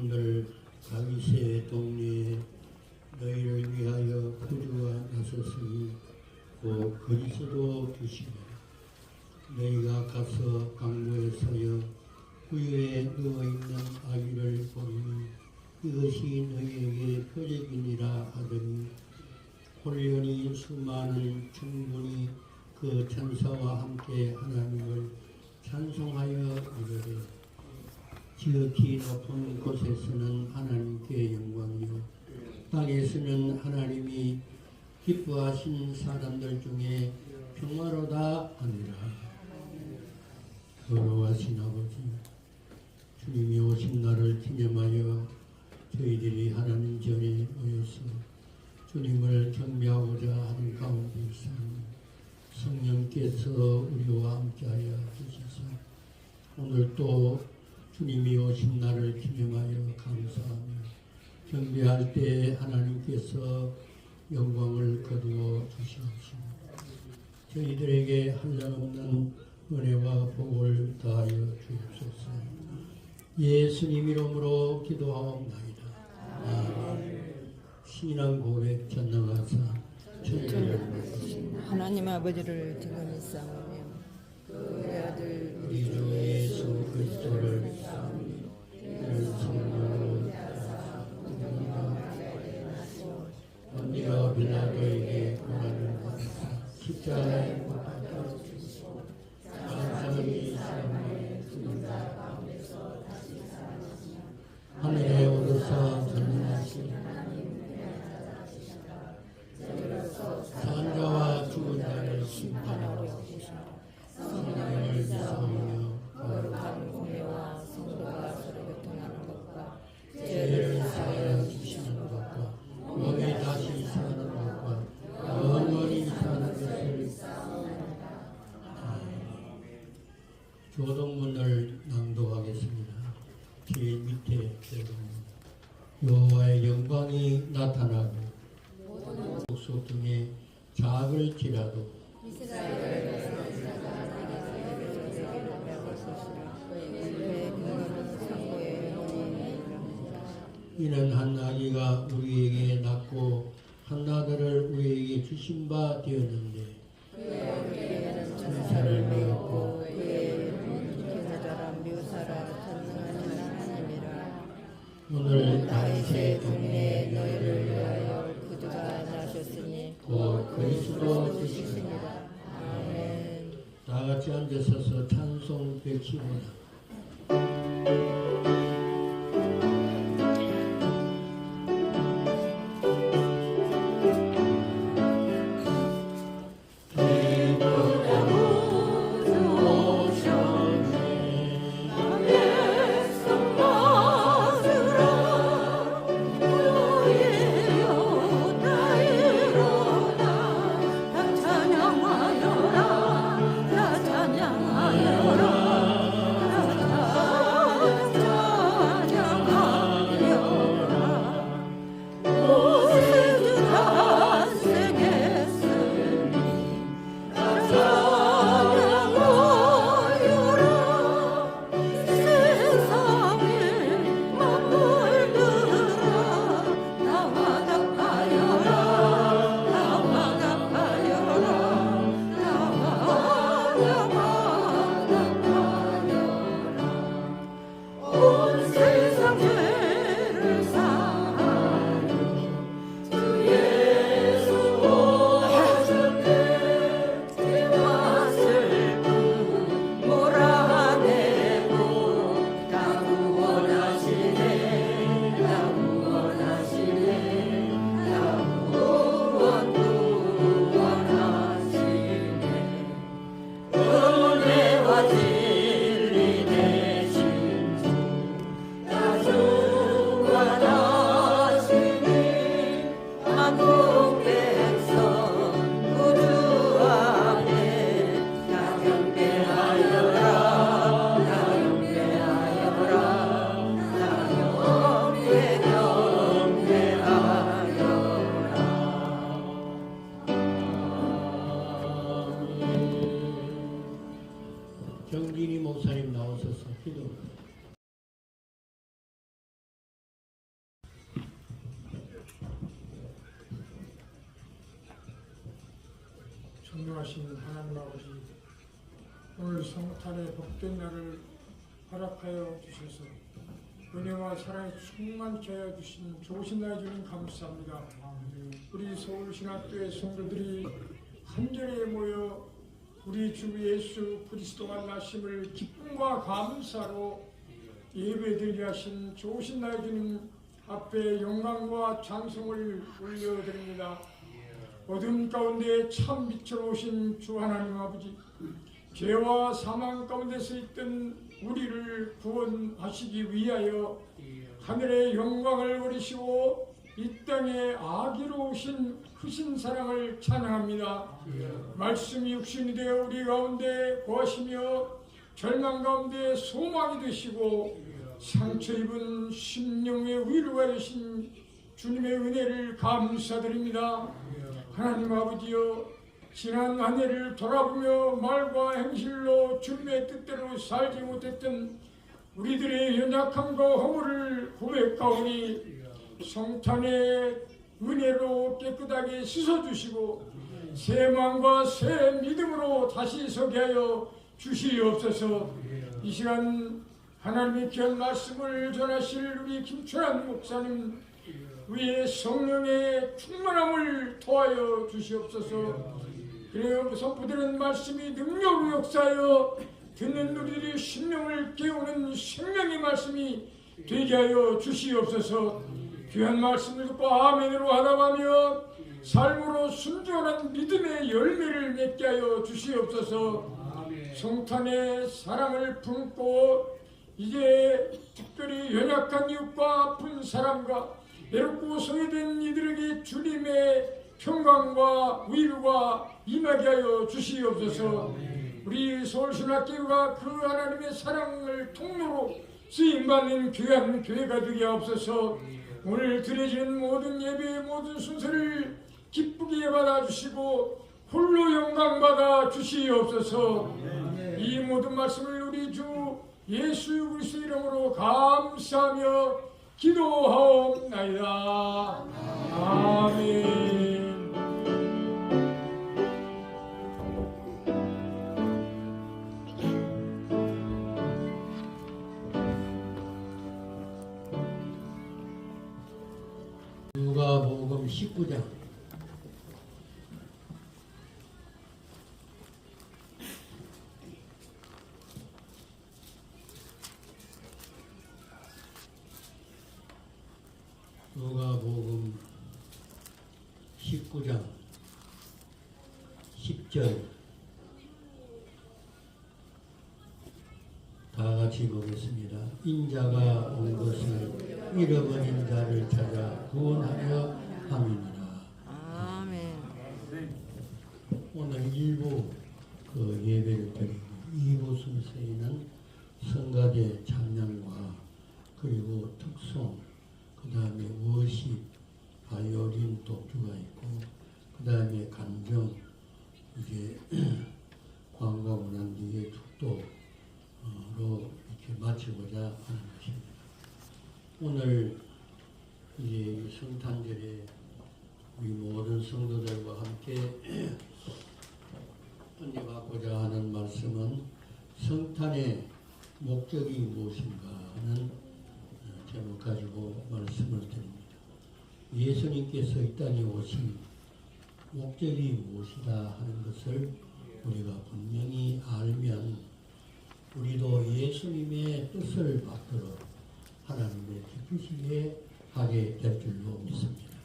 오늘 가위세 동네에 너희를 위하여 구주가 나섰으니 곧 그리스도 주시니 너희가 가서 강로에 서여 구유에 누워있는 아기를 보니 이것이 너희에게 표적이니라 하더니 홀련히 수많은 충분히 그 천사와 함께 하나님을 찬송하여 이르되 지극히 높은 곳에서는 하나님께 영광이요 땅에서는 하나님이 기뻐하신 사람들 중에 평화로다 하니라. 거룩하신 아버지, 주님이 오신 날을 기념하여 저희들이 하나님 전에 모여서 주님을 경배하고자 하는 가운데서 성령께서 우리와 함께하여 주셔서 오늘 또 주님이 오신 날을 기념하여 감사하며 경배할 때 하나님께서 영광을 거두어 주시옵시고 저희들에게 한량없는 은혜와 복을 다하여 주옵소서. 예수님 이름으로 기도하옵나이다. 아멘. 신앙 고백 전능하사 저희를 하나님 아버지를 등한히 싸우며 그의 아들 우리 주 예수 그리스도를 그를 성령으로 언니가 빌라도에게 고난을 받으사 십자가에 못 박혀 죽으시고 장사의 사람의 죽은 자 가운데서 다시 살아나시며 하늘에 오르사 전능하신 산 자와 죽은 자를 심판하러 오시며 성령을 믿사오며 거룩한 공예와 성도가 서로 교통하는 것과 죄를 사하여 주시는 것과 몸이 다시 사는 것과 영원히 사는 것을 교동문을 낭독하겠습니다. 제일 밑에 여호와의 영광이 나타나고 속 등에 작을지라도 이는 한 아기가 우리에게 낳고 한 아들을 우리에게 주신 바 되었는데 천사를 메었고 그의 기사자라 묘사라 전능하신 하나님이라. 오늘 다윗의 동네에 너희를 위하여 구주가 나셨으니 곧 그리스도 주시니라. 주시니라. 아멘. 다 같이 앉으셔서 찬송 115나 찬양하여라 전능하신 하나님 아버지, 오늘 성탄의 복된 날을 허락하여 주셔서 은혜와 사랑에 충만케 하여 주신 좋으신 날 주님 감사합니다. 우리 서울신학교의 성도들이 한절에 모여 우리 주 예수 그리스도가 나심을 기쁨과 감사로 예배드리게 하신 좋으신 날 주님 앞에 영광과 찬송을 올려드립니다. 어둠 가운데 참 빛으로 오신 주 하나님 아버지, 죄와 사망 가운데서 있던 우리를 구원하시기 위하여 하늘의 영광을 버리시고 이 땅에 아기로 오신 크신 사랑을 찬양합니다. 말씀이 육신이 되어 우리 가운데 거하시며 절망 가운데 소망이 되시고 상처 입은 심령의 위로가 되신 주님의 은혜를 감사드립니다. 하나님 아버지여, 지난 한 해를 돌아보며 말과 행실로 주님의 뜻대로 살지 못했던 우리들의 연약함과 허물을 고백하오니 성탄의 은혜로 깨끗하게 씻어주시고 새 마음과 새 믿음으로 다시 서게 하여 주시옵소서. 이 시간 하나님의 귀한 말씀을 전하실 우리 김철환 목사님 위에 성령의 충만함을 더하여 주시옵소서. 그래요, 선포되는 말씀이 능력으로 역사하여 듣는 우리들의 심령을 깨우는 생명의 말씀이 되게 하여 주시옵소서. 귀한 말씀을 듣고 아멘으로 하나가며 삶으로 순종하는 믿음의 열매를 맺게 하여 주시옵소서. 성탄의 사랑을 품고 이제 특별히 연약한 이웃과 아픈 사람과 외롭고 소외된 이들에게 주님의 평강과 위로가 임하게 하여 주시옵소서. 우리 서울신학교가 그 하나님의 사랑을 통로로 쓰임받는 귀한 교회가 되게 하옵소서. 오늘 드려지는 모든 예배의 모든 순서를 기쁘게 받아주시고 홀로 영광 받아 주시옵소서. 이 모든 말씀을 우리 주 예수 그리스도 이름으로 감사하며 기도하옵나이다. 아멘. 누가복음 19장 누가복음 19장 10절 다 같이 보겠습니다. 인자가 온 것을 잃어버린 자를 찾아 구원하려 함이니라. 아멘. 오늘 일부 그 예배를 드리고 2부 순서에는 성가대 찬양과 그리고 특송, 그 다음에 워십, 바이올린 독주가 있고 그 다음에 간정, 이제 광고하고 난 뒤에 축도로 이렇게 마치고자 하는 것입니다. 오늘 이제 성탄절에 우리 모든 성도들과 함께 언급하고자 하는 말씀은 성탄의 목적이 무엇인가 하는 제목 가지고 말씀을 드립니다. 예수님께서 이 땅에 오신 목적이 무엇이다 하는 것을 우리가 분명히 알면 우리도 예수님의 뜻을 받도록 하나님의 기쁘시게 하게 될 줄로 믿습니다.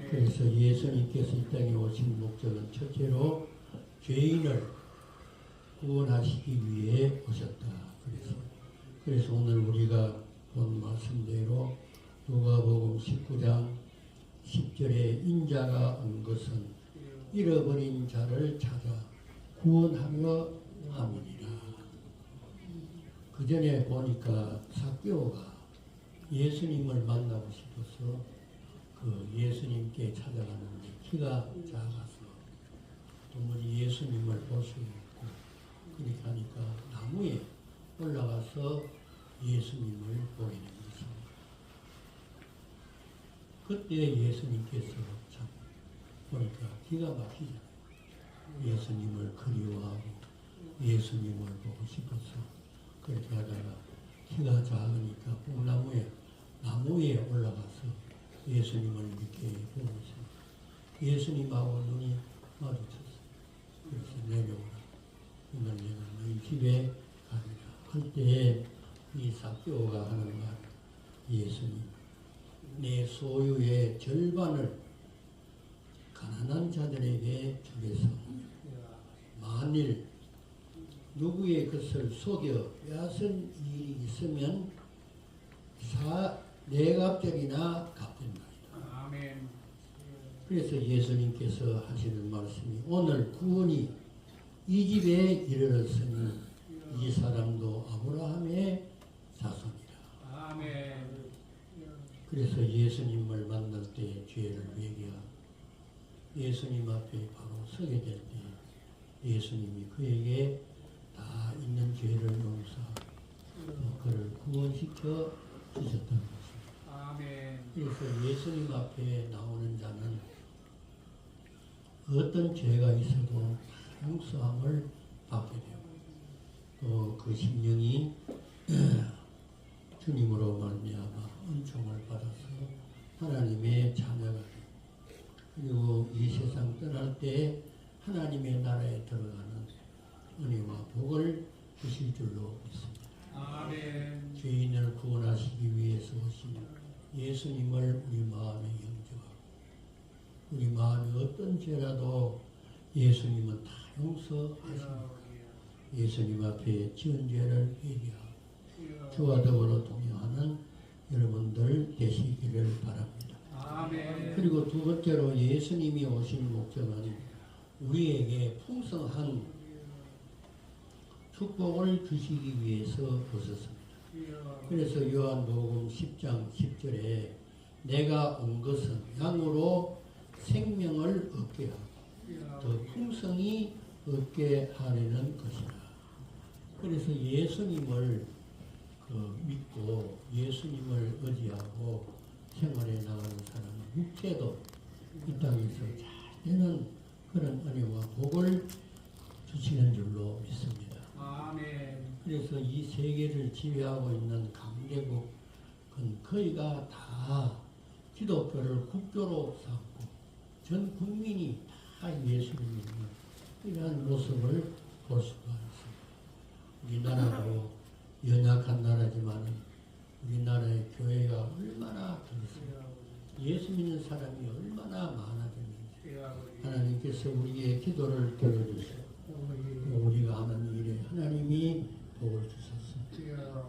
그래서 예수님께서 이 땅에 오신 목적은 첫째로 죄인을 구원하시기 위해 오셨다. 그래서 오늘 우리가 본 말씀대로 누가복음 19장 10절에 인자가 온 것은 잃어버린 자를 찾아 구원하려 함이니라. 그 전에 보니까 삭개오가 예수님을 만나고 싶어서 그 예수님께 찾아가는데 키가 작아서 도무지 예수님을 볼 수 없고 그렇게 하니까 나무에 올라가서 예수님을 보게 된 것입니다. 그때 예수님께서 참 보니까 기가 막히잖아요. 예수님을 그리워하고 예수님을 보고 싶어서 그렇게 하다가 키가 작으니까 나무 위에 올라가서 예수님을 이렇게 보고 있습니다. 예수님하고 눈이 마주쳤어요. 그래서 내려오라. 오늘 내가 너희 집에 가리라. 그때 이 삭개오가 하는 말, 예수님, 내 소유의 절반을 가난한 자들에게 주겠사오니 만일 누구의 것을 속여 빼앗은 일이 있으면 4갑절이나 갚는다. 아멘. 그래서 예수님께서 하시는 말씀이 오늘 구원이 이 집에 이르렀으니 이 사람도 아브라함의 자손이라. 아멘. 그래서 예수님을 만날 때 죄를 회개하고 예수님 앞에 바로 서게 될 때 예수님이 그에게 다 있는 죄를 용서하고 그를 구원시켜 주셨다는 것입니다. 아멘. 그래서 예수님 앞에 나오는 자는 어떤 죄가 있어도 용서함을 받게 되고 또 그 심령이 주님으로 말미암아 은총을 받아서 하나님의 자녀가 되고 그리고 이 세상 떠날 때 하나님의 나라에 들어가는 은혜와 복을 주실 줄로 믿습니다. 아멘. 죄인을 구원하시기 위해서 오신 예수님을 우리 마음에 영접하고 우리 마음에 어떤 죄라도 예수님은 다 용서하십니다. 예수님 앞에 지은 죄를 회개하고 주와 더불어 동행하는 여러분들 되시기를 바랍니다. 아멘. 그리고 두 번째로 예수님이 오신 목적은 우리에게 풍성한 축복을 주시기 위해서 오셨습니다. 그래서 요한복음 10장 10절에 내가 온 것은 양으로 생명을 얻게 하고 더 풍성히 얻게 하려는 것이다. 그래서 예수님을 믿고 예수님을 의지하고 생활해 나가는 사람은 육체도 이 땅에서 잘 되는 그런 은혜와 복을 주시는 줄로 믿습니다. 아멘. 그래서 이 세계를 지배하고 있는 강대국은 거의가 다 기독교를 국교로 삼고 전 국민이 다 예수를 믿는 이러한 모습을 볼 수가 있습니다. 우리나라도 연약한 나라지만 우리나라의 교회가 얼마나 들었어요. 예수 믿는 사람이 얼마나 많아졌는지 하나님께서 우리의 기도를 들어주시고 우리가 하는 일에 하나님이 복을 주셨습니다.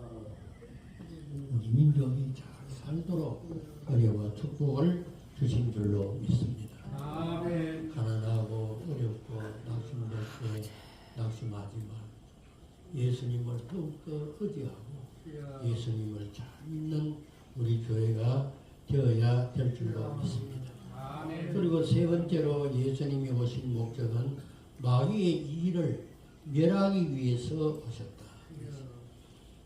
우리 민족이 잘 살도록 은혜와 축복을 주신 줄로 믿습니다. 아멘. 가난하고 어렵고 낙심될 때 낙심하지 말고 예수님을 더욱더 의지하고 예수님을 잘 믿는 우리 교회가 되어야 될 줄로 믿습니다. 아멘. 그리고 세 번째로 예수님이 오신 목적은 마귀의 일을 멸하기 위해서 오셨다.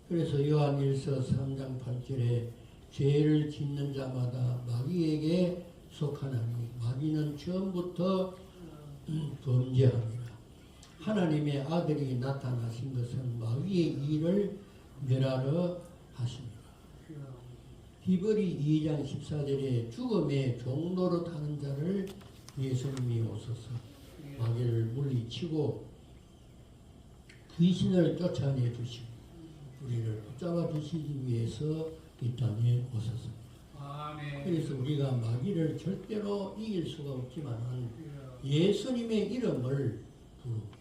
그래서 요한일서 3장 8절에 죄를 짓는 자마다 마귀에게 속하나니 마귀는 처음부터 범죄합니다. 하나님의 아들이 나타나신 것은 마귀의 일을 멸하러 하십니다. 히브리 2장 14절에 죽음의 종로로 타는 자를 예수님이 오셔서 마귀를 물리치고 귀신을 쫓아내 주시고 우리를 붙잡아 주시기 위해서 이 땅에 오셨습니다. 아멘. 그래서 우리가 마귀를 절대로 이길 수가 없지만 예수님의 이름을 부르고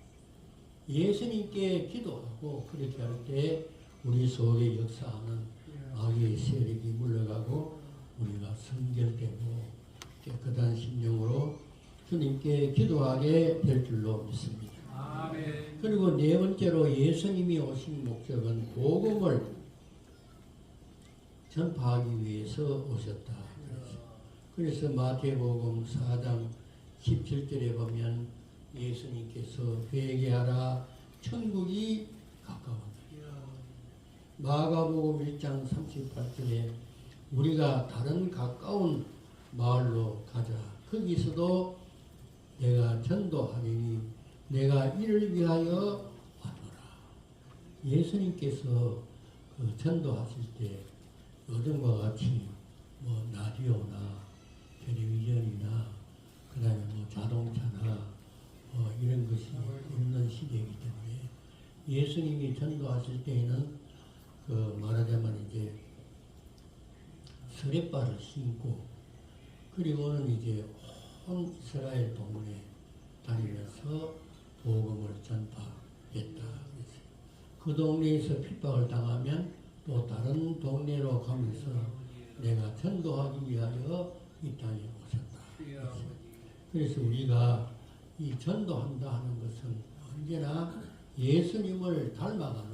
예수님께 기도하고 그렇게 할 때 우리 속에 역사하는 마귀의 세력이 물러가고 우리가 성결되고 깨끗한 심령으로 주님께 기도하게 될 줄로 믿습니다. 아멘. 그리고 네 번째로 예수님이 오신 목적은 복음을 전파하기 위해서 오셨다. 그래서 마태복음 4장 17절에 보면 예수님께서 회개하라 천국이 가까웠다. 마가복음 1장 38절에 우리가 다른 가까운 마을로 가자. 거기서도 내가 전도하리니 내가 이를 위하여 왔노라. 예수님께서 그 전도하실 때 요즘과 같이 뭐 라디오나 텔레비전이나 그 다음에 뭐 자동차나 이런 것이 없는 시대이기 때문에 예수님이 전도하실 때에는 그 말하자면 이제 서렛발을 신고 그리고는 이제 온 이스라엘 동네 다니면서 복음을 전파했다. 그 동네에서 핍박을 당하면 또 다른 동네로 가면서 내가 전도하기 위하여 이 땅에 오셨다. 그래서 우리가 이 전도한다 하는 것은 언제나 예수님을 닮아가는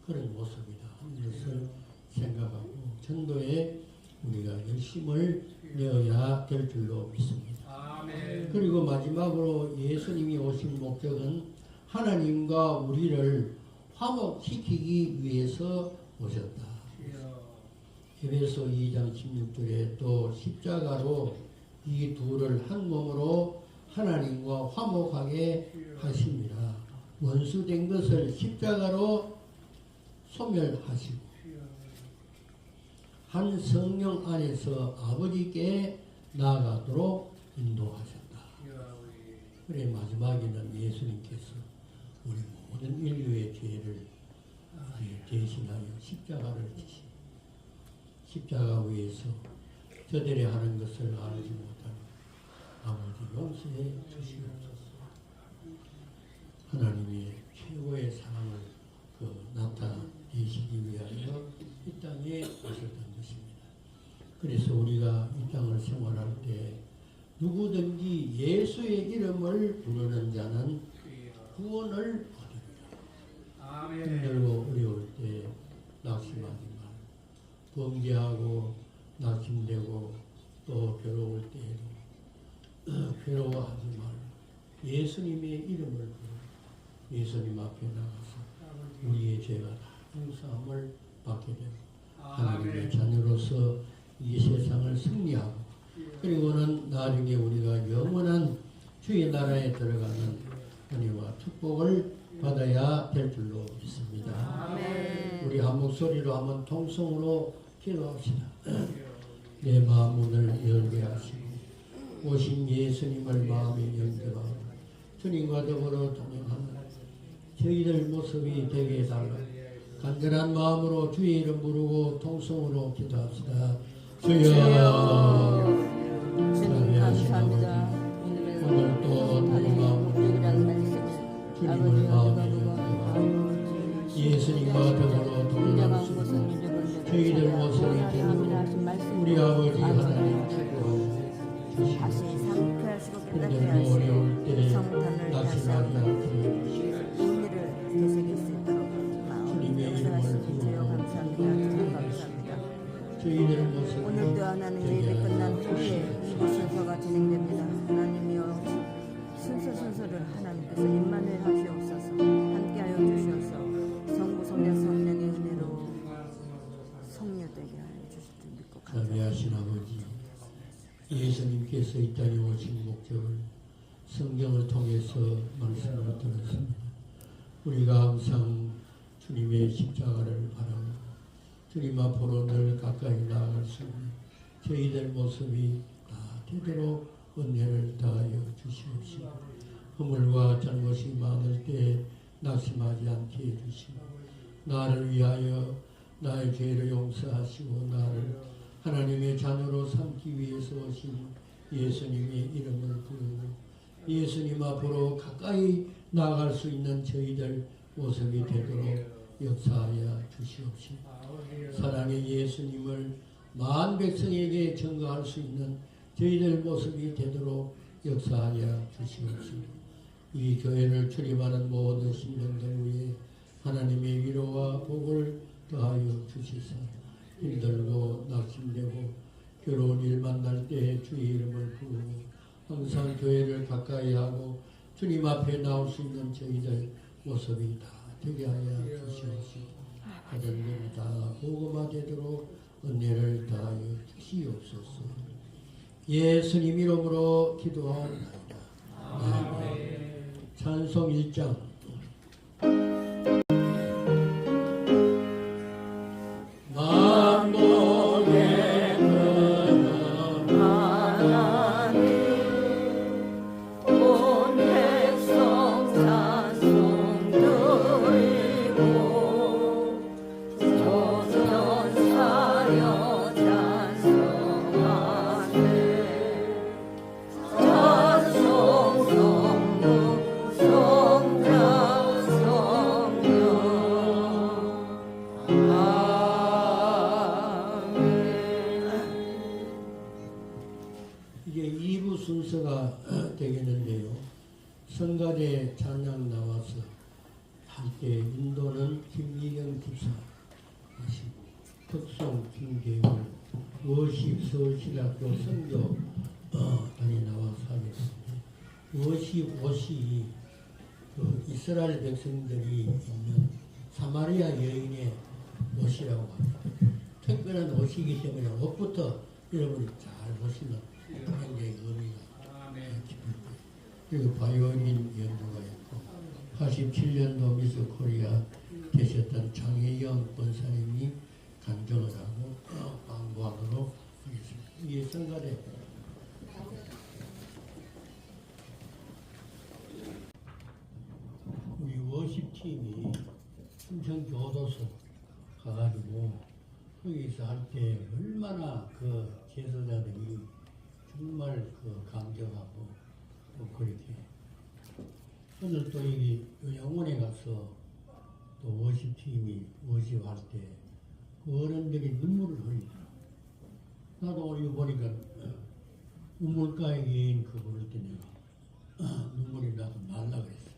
그런 모습이다 하는 것을 생각하고 전도에 우리가 열심을 내어야 될 줄로 믿습니다. 아멘. 그리고 마지막으로 예수님이 오신 목적은 하나님과 우리를 화목시키기 위해서 오셨다. 에베소 2장 16절에 또 십자가로 이 둘을 한 몸으로 하나님과 화목하게 하십니다. 원수된 것을 십자가로 소멸하시고 한 성령 안에서 아버지께 나아가도록 인도하셨다. 그래 마지막에는 예수님께서 우리 모든 인류의 죄를 대신하여 십자가를 지시 십자가 위에서 저들이 하는 것을 알지 못하니 아버지 용서해 주시옵소서. 하나님의 최고의 사랑을 나타내시기 위하여 이 땅에 오셨던 것입니다. 그래서 우리가 이 땅을 생활할 때 누구든지 예수의 이름을 부르는 자는 구원을 얻으리라. 힘들고 어려울 때 낙심하지 말. 범죄하고 낙심되고 또 괴로울 때에도 괴로워하지 말. 예수님의 이름을 부르고 예수님 앞에 나가서 우리의 죄가 다 용서함을 받게 되고 하나님의 자녀로서 이 세상을 승리하고 그리고는 나중에 우리가 영원한 주의 나라에 들어가는 은혜와 축복을 받아야 될 줄로 믿습니다. 아멘. 우리 한 목소리로 한번 통성으로 기도합시다. 내 마음 문을 열게 하시고 오신 예수님을 마음에 연결하고 주님과 더불어 동행하는 저희들 모습이 되게 해달라. 간절한 마음으로 주의 이름 부르고 통성으로 기도합시다. 주여 주님 감사합니다. 오늘 또 다른 마음으로 주님을 마음에 연결하고 예수님과 더불어 동행할 수 있는 저희들 모습이 되도록 우리 아버지 하나님 축복하여 주시옵소서. 힘들고 어려울 때 낙심하지 않게 주님의 이름을 부르고 저희들 모습을 오늘도 하나님 예배 끝난 후에 이부 순서가 진행됩니다. 하나님이여 순서를 하나님께서 임마누엘 하시옵소서. 함께하여 주시옵소서. 성부 성자 성령의 은혜로 성녀되게 하여 주실 줄 믿고 자비하신 아버지 예수님께서 이 땅에 오신 목적을 성경을 통해서 말씀으로 들었습니다. 우리가 항상 주님의 십자가를 바라고 주님 앞으로 늘 가까이 나아갈 수 있는 저희들 모습이 다 되도록 은혜를 다하여 주시옵시고 허물과 잘못이 많을 때 낙심하지 않게 해주시고 나를 위하여 나의 죄를 용서하시고 나를 하나님의 자녀로 삼기 위해서 오신 예수님의 이름을 부르고 예수님 앞으로 가까이 나아갈 수 있는 저희들 모습이 되도록 역사하여 주시옵시고 사랑의 예수님을 만 백성에게 증거할 수 있는 저희들 모습이 되도록 역사하여 주시옵시고 이 교회를 출입하는 모든 신령들 위에 하나님의 위로와 복을 더하여 주시사 힘들고 낙심되고 괴로운 일 만날 때 주의 이름을 부르고 항상 교회를 가까이 하고 주님 앞에 나올 수 있는 저희들 모습이 다 되게 하여 주시옵시고 하늘님 다 복음화되도록 은혜를 다하여 주시옵소서. 예수님 이름으로 기도하옵나이다. 아멘. 찬송 1장. 만복의 근원 하나님 온 백성 찬송 드리고 조선사여 찬송하세 찬송 성부 성자 성령 이제 2부 순서가 되겠는데요. 성가대 찬양 나와서 할 때 인도는 김미경 집사 하시고 특송 김계훈 워십 서울신학교 선교 단이 나와서 하겠습니다. 워십 옷이 그 이스라엘 백성들이 있는 사마리아 여인의 옷이라고 합니다. 특별한 옷이기 때문에 옷부터 여러분이 잘 보시면 굉장히 의미가 아멘. 깊을 거예요. 그리고 바이올린 연주가 있고 87년도 미스 코리아 되셨던 장혜영 권사님이 간증을 하고 광고하도록 하겠습니다. 이게 성가대 우리 워십팀이 충청교도소 가가지고 거기서 할 때 얼마나 그 제사자들이 정말 그 감격하고 또 그렇게 오늘 또 여기 영원에 가서 또 워십팀이 워십할 때 그 어른들이 눈물을 흘리더라고. 나도 오늘 이거 보니까 우물가에 계인 그 부를 때 내가 눈물이 나서 날라 그랬어.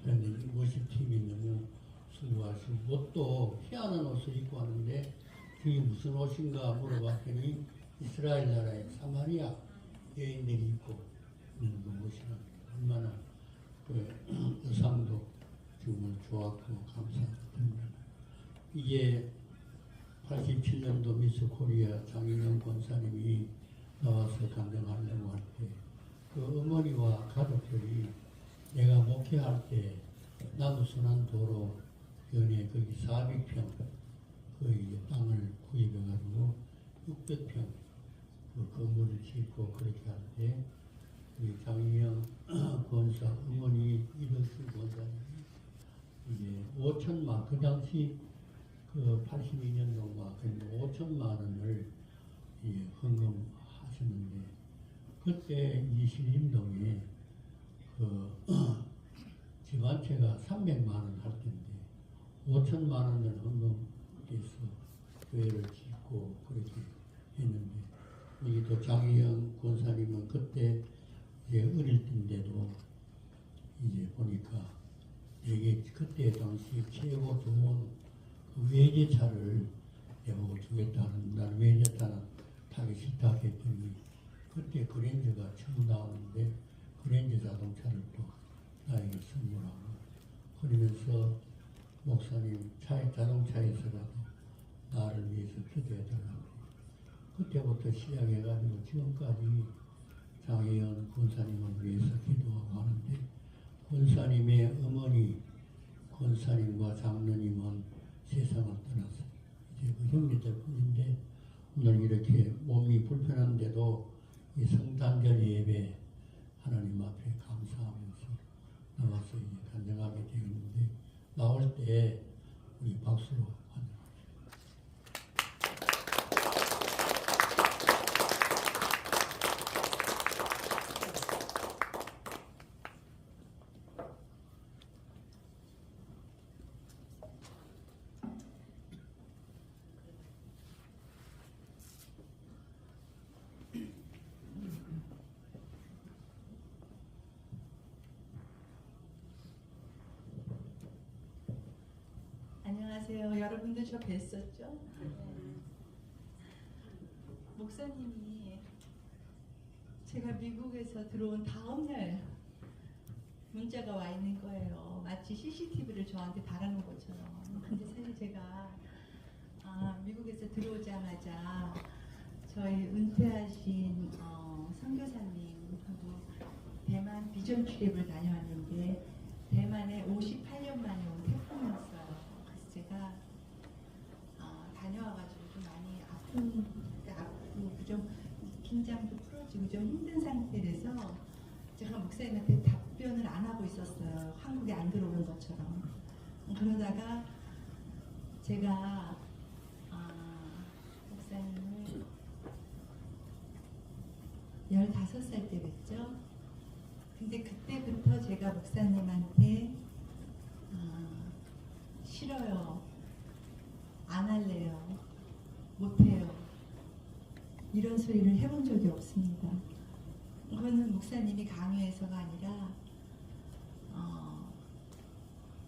그런데 워십팀이 너무 수고하시고 옷도 희한한 옷을 입고 왔는데 그게 무슨 옷인가 물어봤더니 이스라엘 나라의 사마리아 여인들이 입고 있는 그 옷이라 얼마나 그 의상도 정말 좋았고 감사드립니다. 이게 87년도 미스 코리아 장인영 권사님이 나와서 감정하려고 할 때 그 어머니와 가족들이 내가 목회할 때 남순환 도로 연에 거기 400평 그 땅을 구입해가지고 600평 그 건물을 짓고 그렇게 할 때 우리 장인영 권사 어머니 이덕수 권사님이 이제 5천만 그 당시 그 82년도가 5천만 원을 헌금하셨는데 그때 이 신림동에 그 집 한 채가 300만 원 할 텐데 5천만 원을 헌금해서 교회를 짓고 그렇게 했는데 여기 또 장희영 권사님은 그때 이제 어릴 때인데도 이제 보니까 되게 그때 당시 최고 좋은 그 외제차를 내보고 주겠다는 날 외제차는 타기 싫다 했더니 그때 그랜저가 처음 나오는데 그랜저 자동차를 또 나에게 선물하고 그러면서 목사님 자동차에서라도 나를 위해서 기도해달라고 그때부터 시작해가지고 지금까지 장혜연 권사님을 위해서 기도하고 하는데 권사님의 어머니 권사님과 장로님은 세상을 떠났어요. 이제 그 형제들 뿐인데 오늘 이렇게 몸이 불편한데도 이 성탄절 예배 하나님 앞에 감사하면서 나와서 이제 간증하게 되었는데 나올 때 우리 박수로 환영합시다. 안녕하세요. 여러분들 저 뵀었죠? 목사님이 제가 미국에서 들어온 다음 날 문자가 와 있는 거예요. 마치 CCTV를 저한테 바라는 것처럼. 근데 사실 제가 미국에서 들어오자마자 저희 은퇴하신 선교사님하고 대만 비전 출입을 다녀왔는데 대만에 58년 만에 온 태풍이었어요. 그래서 제가 다녀와가지고 좀 많이 아프고 좀 긴장도 풀어지고 좀 힘든 상태라서 제가 목사님한테 답변을 안 하고 있었어요. 한국에 안 들어오는 것처럼. 그러다가 제가 목사님을 15살 때 뵀죠. 근데 그때부터 제가 목사님한테 싫어요, 안 할래요, 못해요 이런 소리를 해본 적이 없습니다. 그거는 목사님이 강요해서가 아니라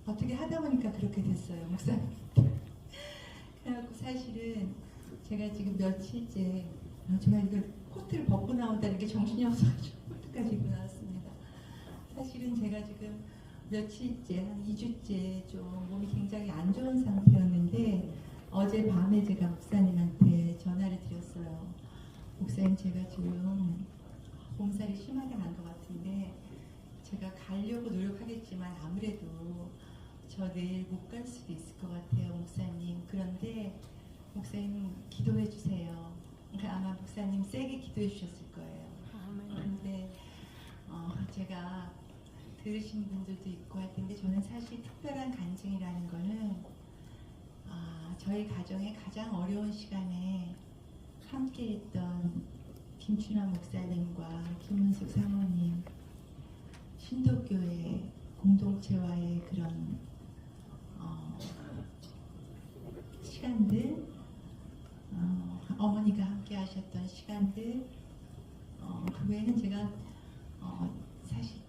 어떻게 하다 보니까 그렇게 됐어요, 목사님. 그래갖고 사실은 제가 지금 며칠째 제가 이거 코트를 벗고 나온다는 게 정신이 없어가지고 코트까지 입고 나왔습니다. 사실은 제가 지금 며칠째, 한 2주째 좀 몸이 굉장히 안 좋은 상태였는데 어제 밤에 제가 목사님한테 전화를 드렸어요. 목사님, 제가 지금 몸살이 심하게 난 것 같은데 제가 가려고 노력하겠지만 아무래도 저 내일 못 갈 수도 있을 것 같아요, 목사님. 그런데 목사님 기도해 주세요. 아마 목사님 세게 기도해 주셨을 거예요. 그런데 제가 들으신 분들도 있고 할 텐데 저는 사실 특별한 간증이라는 거는 저희 가정의 가장 어려운 시간에 함께 했던 김춘환 목사님과 김문숙 사모님, 신도교회 공동체와의 그런 시간들, 어머니가 함께 하셨던 시간들, 그 외에는 제가 사실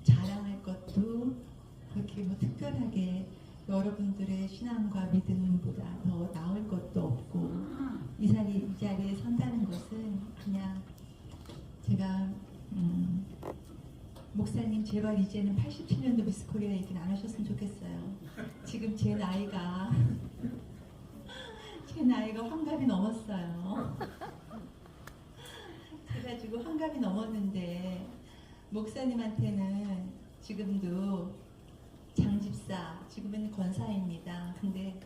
자랑할 것도 그렇게 뭐 특별하게 여러분들의 신앙과 믿음보다 더 나을 것도 없고 이 자리에 선다는 것은 그냥 제가 목사님 제발 이제는 87년도 미스코리아 얘기는 안 하셨으면 좋겠어요. 지금 제 나이가 환갑이 넘었어요. 그래가지고 환갑이 넘었는데 목사님한테는 지금도 장집사, 지금은 권사입니다. 근데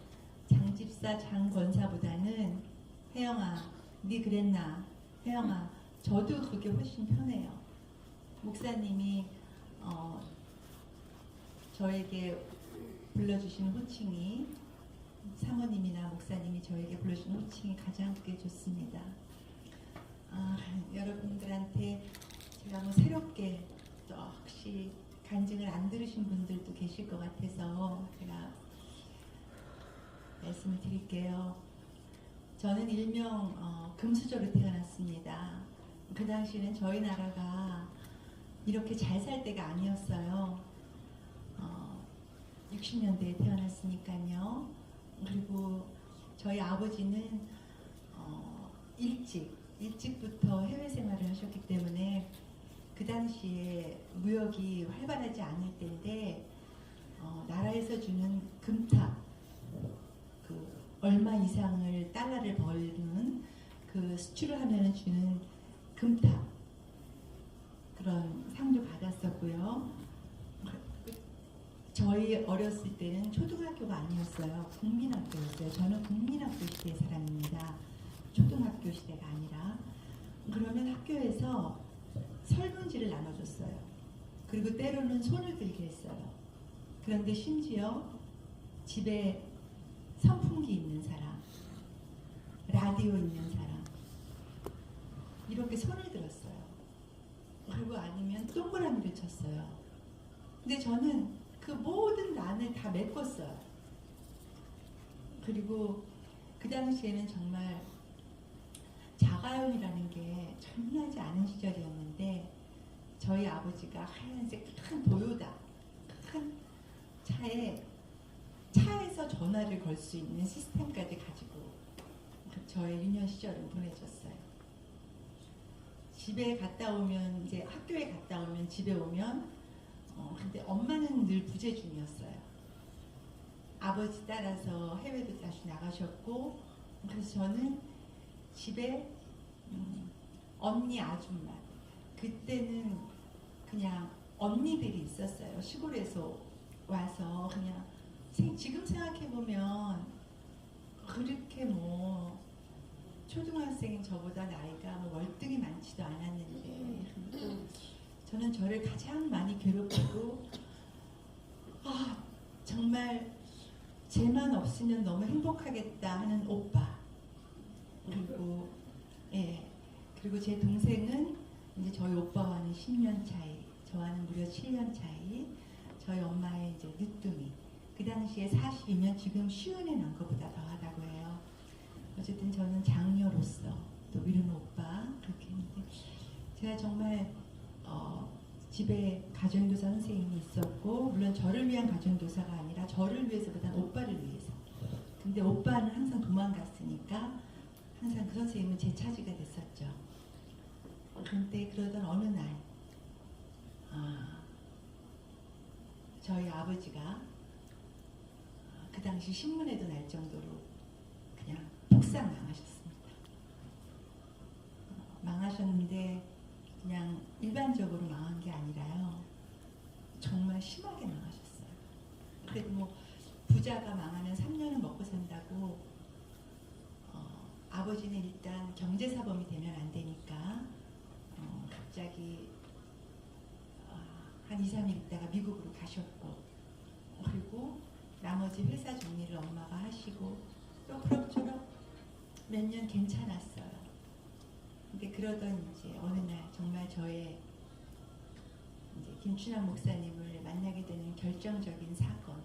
장집사, 장권사보다는 혜영아, 네 그랬나? 혜영아, 저도 그게 훨씬 편해요. 목사님이 저에게 불러주신 호칭이, 사모님이나 목사님이 저에게 불러주신 호칭이 가장 그게 좋습니다. 여러분들한테 제가 뭐 새롭게 또 혹시 간증을 안 들으신 분들도 계실 것 같아서 제가 말씀을 드릴게요. 저는 일명 금수저로 태어났습니다. 그 당시에는 저희 나라가 이렇게 잘 살 때가 아니었어요. 60년대에 태어났으니까요. 그리고 저희 아버지는 일찍부터 해외 생활을 하셨기 때문에 그 당시에 무역이 활발하지 않을 때인데 나라에서 주는 금탑, 그 얼마 이상을 달러를 벌는 그 수출을 하면 주는 금탑, 그런 상도 받았었고요. 저희 어렸을 때는 초등학교가 아니었어요. 국민학교였어요. 저는 국민학교 시대의 사람입니다. 초등학교 시대가 아니라. 그러면 학교에서 설문지를 나눠줬어요. 그리고 때로는 손을 들게 했어요. 그런데 심지어 집에 선풍기 있는 사람, 라디오 있는 사람, 이렇게 손을 들었어요. 그리고 아니면 동그라미를 쳤어요. 근데 저는 그 모든 난을 다 메꿨어요. 그리고 그 당시에는 정말 자가용이라는 게 전무하지 않은 시절이었는데 저희 아버지가 하얀색 큰 도요다, 큰 차에서 전화를 걸 수 있는 시스템까지 가지고 저의 유년 시절을 보내줬어요. 집에 갔다 오면, 이제 학교에 갔다 오면 집에 오면 근데 엄마는 늘 부재중이었어요. 아버지 따라서 해외도 다시 나가셨고, 그래서 저는 집에 언니 아줌마, 그때는 그냥 언니들이 있었어요. 시골에서 와서 그냥 지금 생각해 보면 그렇게 뭐 초등학생인 저보다 나이가 뭐 월등히 많지도 않았는데 또 저는 저를 가장 많이 괴롭히고 정말 쟤만 없으면 너무 행복하겠다 하는 오빠 그리고 제 동생은 이제 저희 오빠와는 10년 차이, 저와는 무려 7년 차이, 저희 엄마의 이제 늦둥이. 그 당시에 42년 지금 쉬운에 난 것보다 더하다고 해요. 어쨌든 저는 장녀로서 또 미룬 오빠 그렇게 했는데 제가 정말 집에 가정교사 선생님이 있었고 물론 저를 위한 가정교사가 아니라 저를 위해서보다는 오빠를 위해서. 근데 오빠는 항상 도망갔으니까 항상 그 선생님은 제 차지가 됐었죠. 그런데 그러던 어느 날 저희 아버지가 그 당시 신문에도 날 정도로 그냥 폭삭 망하셨습니다. 망하셨는데 그냥 일반적으로 망한 게 아니라요. 정말 심하게 망하셨어요. 그래도 뭐 부자가 망하면 3년은 먹고 산다고 아버지는 일단 경제사범이 되면 안 되니까 갑자기 한 2, 3일 있다가 미국으로 가셨고 그리고 나머지 회사 정리를 엄마가 하시고 또 그럭저럭 몇 년 괜찮았어요. 근데 그러던 이제 어느 날 정말 저의 이제 김춘환 목사님을 만나게 되는 결정적인 사건.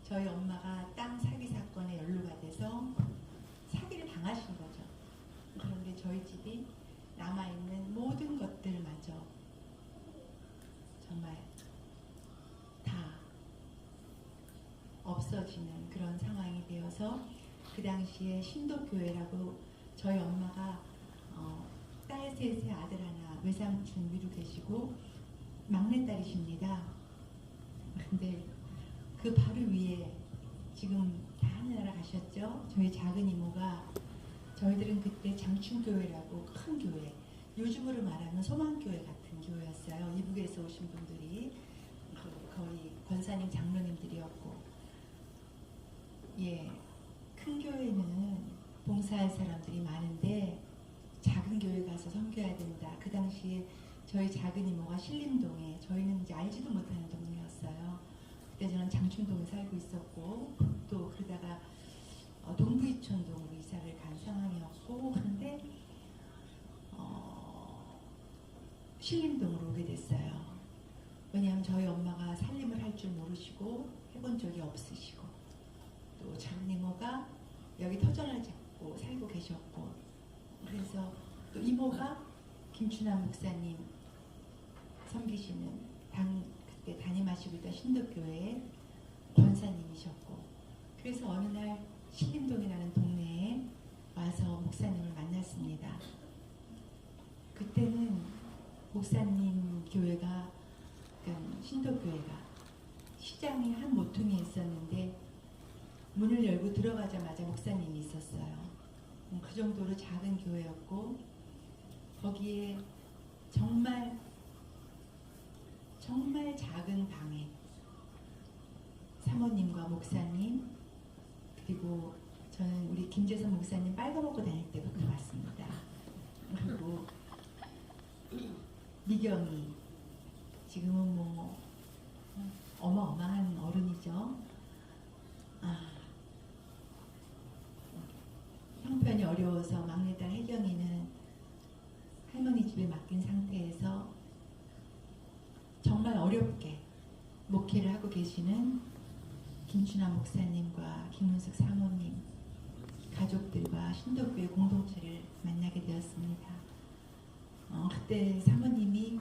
저희 엄마가 땅 사기 사건에 연루가 돼서 사기를 당하신 거죠. 그런데 저희 집이 남아있는 모든 것들마저 정말 다 없어지는 그런 상황이 되어서 그 당시에 신도교회라고 저희 엄마가 딸 셋에 아들 하나 외삼촌 위로 계시고 막내딸이십니다. 근데 그 바로 위에 지금 다 하늘나라 가셨죠? 저희 작은 이모가 저희들은 그때 장충교회라고 큰 교회 요즘으로 말하면 소망교회 같은 교회였어요. 이북에서 오신 분들이 거의 권사님 장로님들이었고 큰 교회는 봉사할 사람들이 많은데 작은 교회 가서 섬겨야 된다. 그 당시에 저희 작은 이모가 신림동에 저희는 이제 알지도 못하는 동네였어요. 그때 저는 장충동에 살고 있었고 또 그러다가 동부이촌동으로 이사를 간 상황이었고 그런데 신림동으로 오게 됐어요. 왜냐하면 저희 엄마가 살림을 할 줄 모르시고 해본 적이 없으시고 또 작은 이모가 여기 터전을 잡고 살고 계셨고 그래서 또 이모가 김춘환 목사님 섬기시는 그때 담임하시고 있던 신도교회의 권사님이셨고 그래서 어느 날 신림동이라는 동네에 와서 목사님을 만났습니다. 그때는 목사님 교회가 그러니까 신도교회가 시장이 한 모퉁이에 있었는데 문을 열고 들어가자마자 목사님이 있었어요. 그 정도로 작은 교회였고 거기에 정말 작은 방에 사모님과 목사님 그리고 저는 우리 김재선 목사님 빨가벗고 다닐 때부터 봤습니다. 그리고 미경이 지금은 뭐 어마어마한 어른이죠. 형편이 어려워서 막내딸 혜경이는 할머니 집에 맡긴 상태에서 정말 어렵게 목회를 하고 계시는 김춘환 목사님과 김문숙 사모님 가족들과 신도교회 공동체를 만나게 되었습니다. 그때 사모님이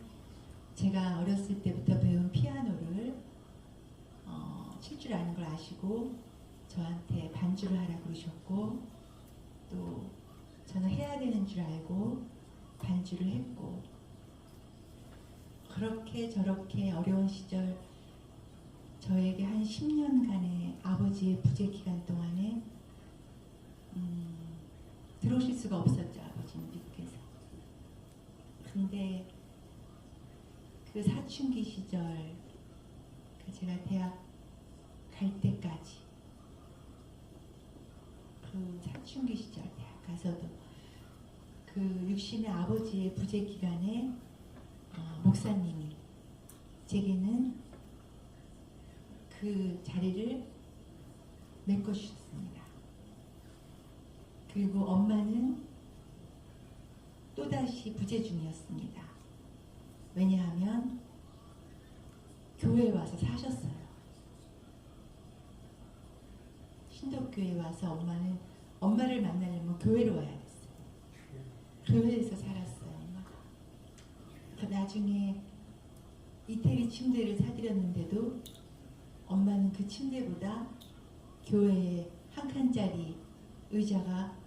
제가 어렸을 때부터 배운 피아노를 칠 줄 아는 걸 아시고 저한테 반주를 하라고 그러셨고 또 저는 해야 되는 줄 알고 반주를 했고 그렇게 저렇게 어려운 시절 저에게 한 10년간의 아버지의 부재 기간 동안에 들어오실 수가 없었죠. 아버지는 미국에서. 근데 그 사춘기 시절, 그 제가 대학 갈 때까지, 그 사춘기 시절 대학 가서도 그 육신의 아버지의 부재 기간에 목사님이 제게는 그 자리를 메꿔주셨습니다. 그리고 엄마는 또다시 부재 중이었습니다. 왜냐하면 교회에 와서 사셨어요. 신덕교회에 와서 엄마를 만나려면 교회로 와야 됐어요. 교회에서 살았어요, 엄마가. 그 나중에 이태리 침대를 사드렸는데도 엄마는 그 침대보다 교회에 한 칸짜리 의자가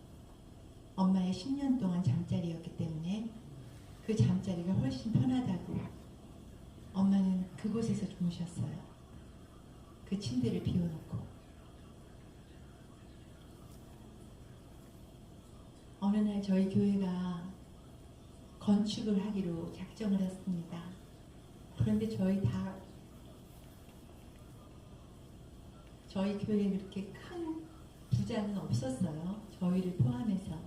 엄마의 10년 동안 잠자리였기 때문에 그 잠자리가 훨씬 편하다고 엄마는 그곳에서 주무셨어요. 그 침대를 비워놓고. 어느 날 저희 교회가 건축을 하기로 작정을 했습니다. 그런데 저희 교회에 그렇게 큰 부자는 없었어요. 저희를 포함해서.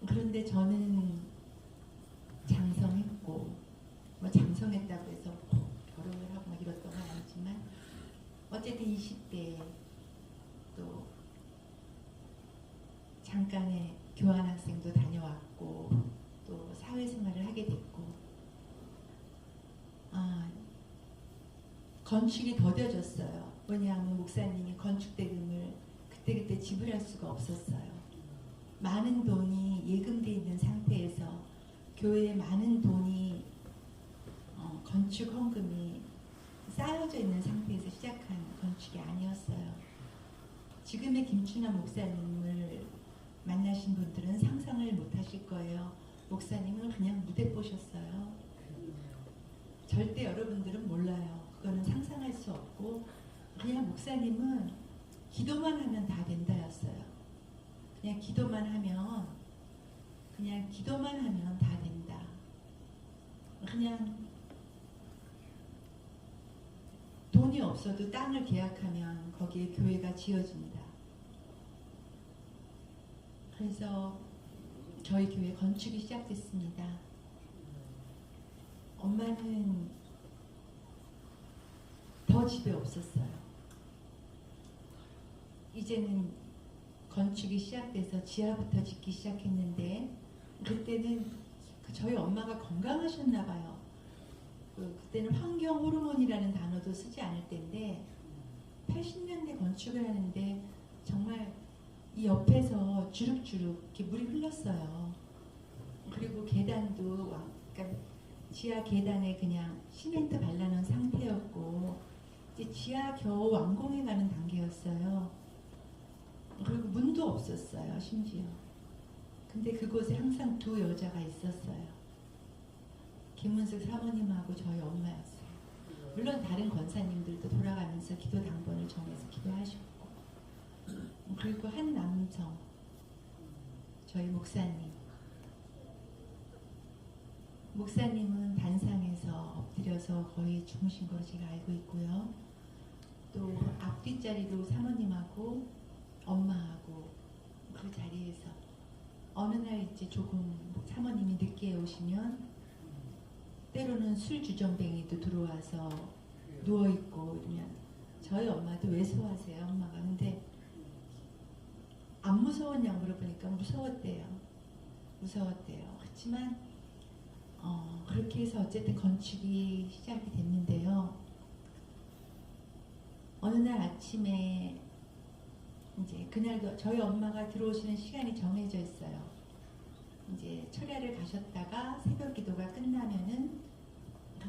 그런데 저는 장성했고, 뭐 장성했다고 해서 결혼을 하고 막 이랬던 건 아니지만 어쨌든 20대에 또 잠깐의 교환학생도 다녀왔고 또 사회생활을 하게 됐고 건축이 더뎌졌어요. 왜냐하면 목사님이 건축 대금을 그때그때 지불할 수가 없었어요. 많은 돈이 예금돼 있는 상태에서 교회에 많은 돈이 건축 헌금이 쌓여져 있는 상태에서 시작한 건축이 아니었어요. 지금의 김춘환 목사님을 만나신 분들은 상상을 못 하실 거예요. 목사님은 그냥 무대 보셨어요. 절대 여러분들은 몰라요. 그거는 상상할 수 없고 그냥 목사님은 기도만 하면 다 된다였어요. 그냥 기도만 하면 다 된다. 그냥 돈이 없어도 땅을 계약하면 거기에 교회가 지어집니다. 그래서 저희 교회 건축이 시작됐습니다. 엄마는 더 집에 없었어요. 이제는 건축이 시작돼서 지하부터 짓기 시작했는데 그때는 저희 엄마가 건강하셨나 봐요. 그때는 환경 호르몬이라는 단어도 쓰지 않을 때인데 80년대 건축을 하는데 정말 이 옆에서 주룩주룩 이렇게 물이 흘렀어요. 그리고 계단도 그러니까 지하 계단에 그냥 시멘트 발라놓은 상태였고 이제 지하 겨우 완공해가는 단계였어요. 그리고 문도 없었어요, 심지어. 근데 그곳에 항상 두 여자가 있었어요. 김은숙 사모님하고 저희 엄마였어요. 물론 다른 권사님들도 돌아가면서 기도 당번을 정해서 기도하셨고, 그리고 한 남성, 저희 목사님은 단상에서 엎드려서 거의 주무신 걸로 제가 알고 있고요. 또 앞뒷자리로 사모님하고 엄마하고 그 자리에서 어느 날 이제 조금 사모님이 늦게 오시면 때로는 술 주정뱅이도 들어와서 누워있고 이러면 저희 엄마도 왜 소화하세요, 엄마가. 근데 안 무서웠냐고 물어보니까 무서웠대요. 그렇지만 그렇게 해서 어쨌든 건축이 시작이 됐는데요. 어느 날 아침에 이제 그날도 저희 엄마가 들어오시는 시간이 정해져 있어요. 이제 철야를 가셨다가 새벽 기도가 끝나면은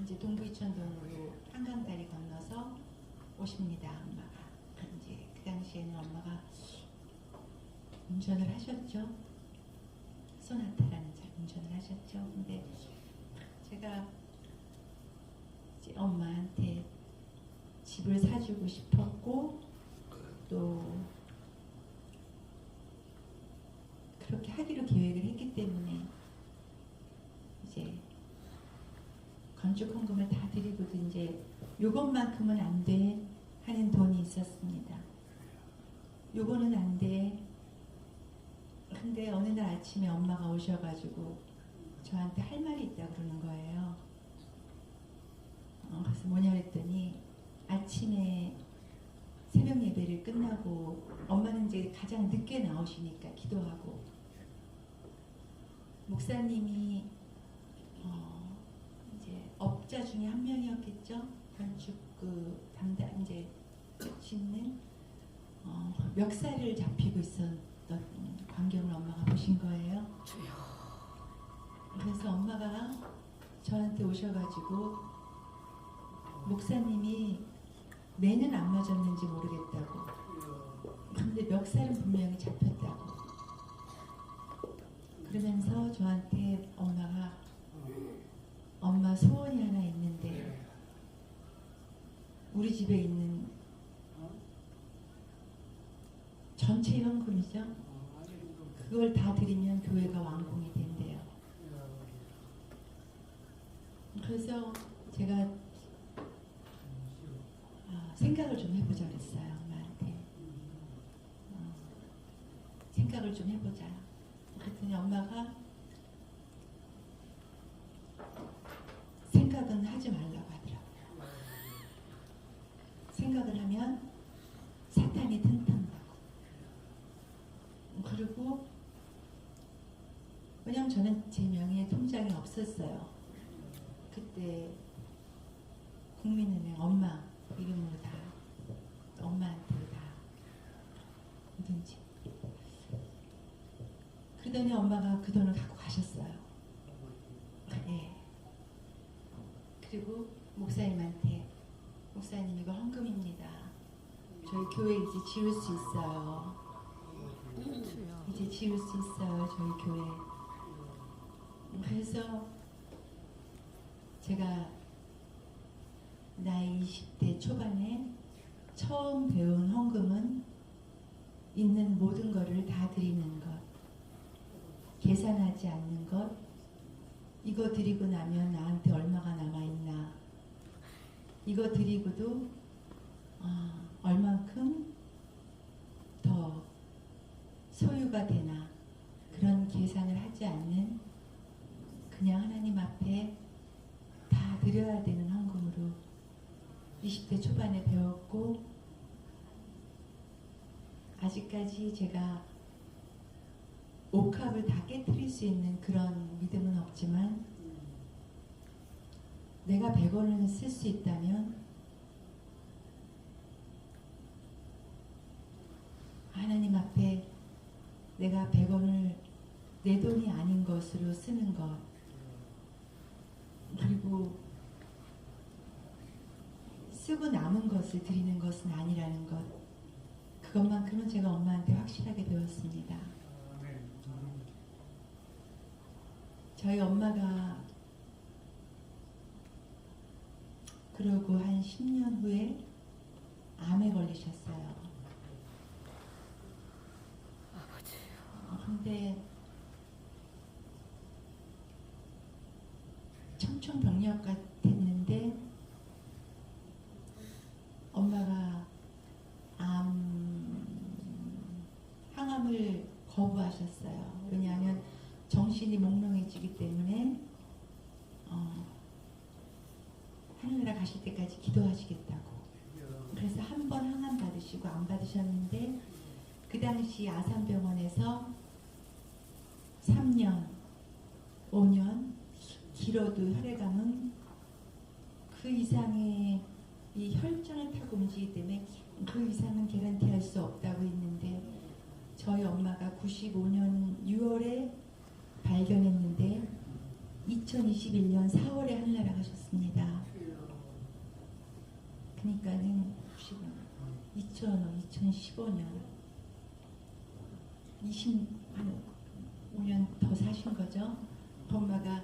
이제 동부이천동으로 한강다리 건너서 오십니다, 엄마가. 이제 그 당시에는 엄마가 운전을 하셨죠. 소나타라는 차 운전을 하셨죠. 근데 제가 이제 엄마한테 집을 사주고 싶었고 또 그렇게 하기로 계획을 했기 때문에 이제 방축 헌금을 다 드리고도 이제 요것만큼은 안 돼 하는 돈이 있었습니다. 요거는 안 돼. 근데 어느 날 아침에 엄마가 오셔가지고 저한테 할 말이 있다고 그러는 거예요. 그래서 뭐냐 그랬더니 아침에 새벽 예배를 끝나고 엄마는 이제 가장 늦게 나오시니까 기도하고 목사님이 이제 업자 중에 한 명이었겠죠. 건축 그 담당 이제 짓는 멱살을 잡히고 있었던 광경을 엄마가 보신 거예요. 그래서 엄마가 저한테 오셔가지고 목사님이 매는 안 맞았는지 모르겠다고. 근데 멱살은 분명히 잡혔다고. 그러면서 저한테 엄마 소원이 하나 있는데 우리 집에 있는 전체 현금이죠. 그걸 다 드리면 교회가 완공이 된대요. 그래서 제가 생각을 좀 해보자 그랬어요. 엄마한테. 생각을 좀 해보자. 그랬더니 엄마가 생각은 하지 말라고 하더라고요. 생각을 하면 사탄이 튼튼하고. 그리고 왜냐면 저는 제 명의의 통장이 없었어요. 그때 국민은행 엄마 이름으로 다 엄마한테 다 뭐든지. 그러더니 엄마가 그 돈을 갖고 가셨어요. 예. 그리고 목사님한테 목사님 이거 헌금입니다. 저희 교회 이제 지을 수 있어요. 이제 지을 수 있어요. 저희 교회. 그래서 제가 나이 20대 초반에 처음 배운 헌금은 있는 모든 것을 다 드리는 것, 계산하지 않는 것, 이거 드리고 나면 나한테 얼마가 남아있나, 이거 드리고도 얼만큼 더 소유가 되나, 그런 계산을 하지 않는 그냥 하나님 앞에 다 드려야 되는 헌금으로 20대 초반에 배웠고, 아직까지 제가 옥합을 다 깨트릴 수 있는 그런 믿음은 없지만 내가 100원을 쓸 수 있다면 하나님 앞에 내가 100원을 내 돈이 아닌 것으로 쓰는 것, 그리고 쓰고 남은 것을 드리는 것은 아니라는 것, 그것만큼은 제가 엄마한테 확실하게 배웠습니다. 저희 엄마가 그러고 한 10년 후에 암에 걸리셨어요. 근데 청천벽력 같았는데 엄마가 항암을 거부하셨어요. 왜냐하면 정신이 몽롱해지기 때문에 하늘나라 가실 때까지 기도하시겠다고. 그래서 한 번 항암 받으시고 안 받으셨는데 그 당시 아산병원에서 3년, 5년, 길어도 혈액암은 그 이상의 이 혈전을 타고 움직이기 때문에 그 이상은 개런티할 수 없다고 했는데 저희 엄마가 95년 6월에 발견했는데 2021년 4월에 하늘나라 가셨습니다. 그러니까는 2015년 25년 더 사신 거죠. 엄마가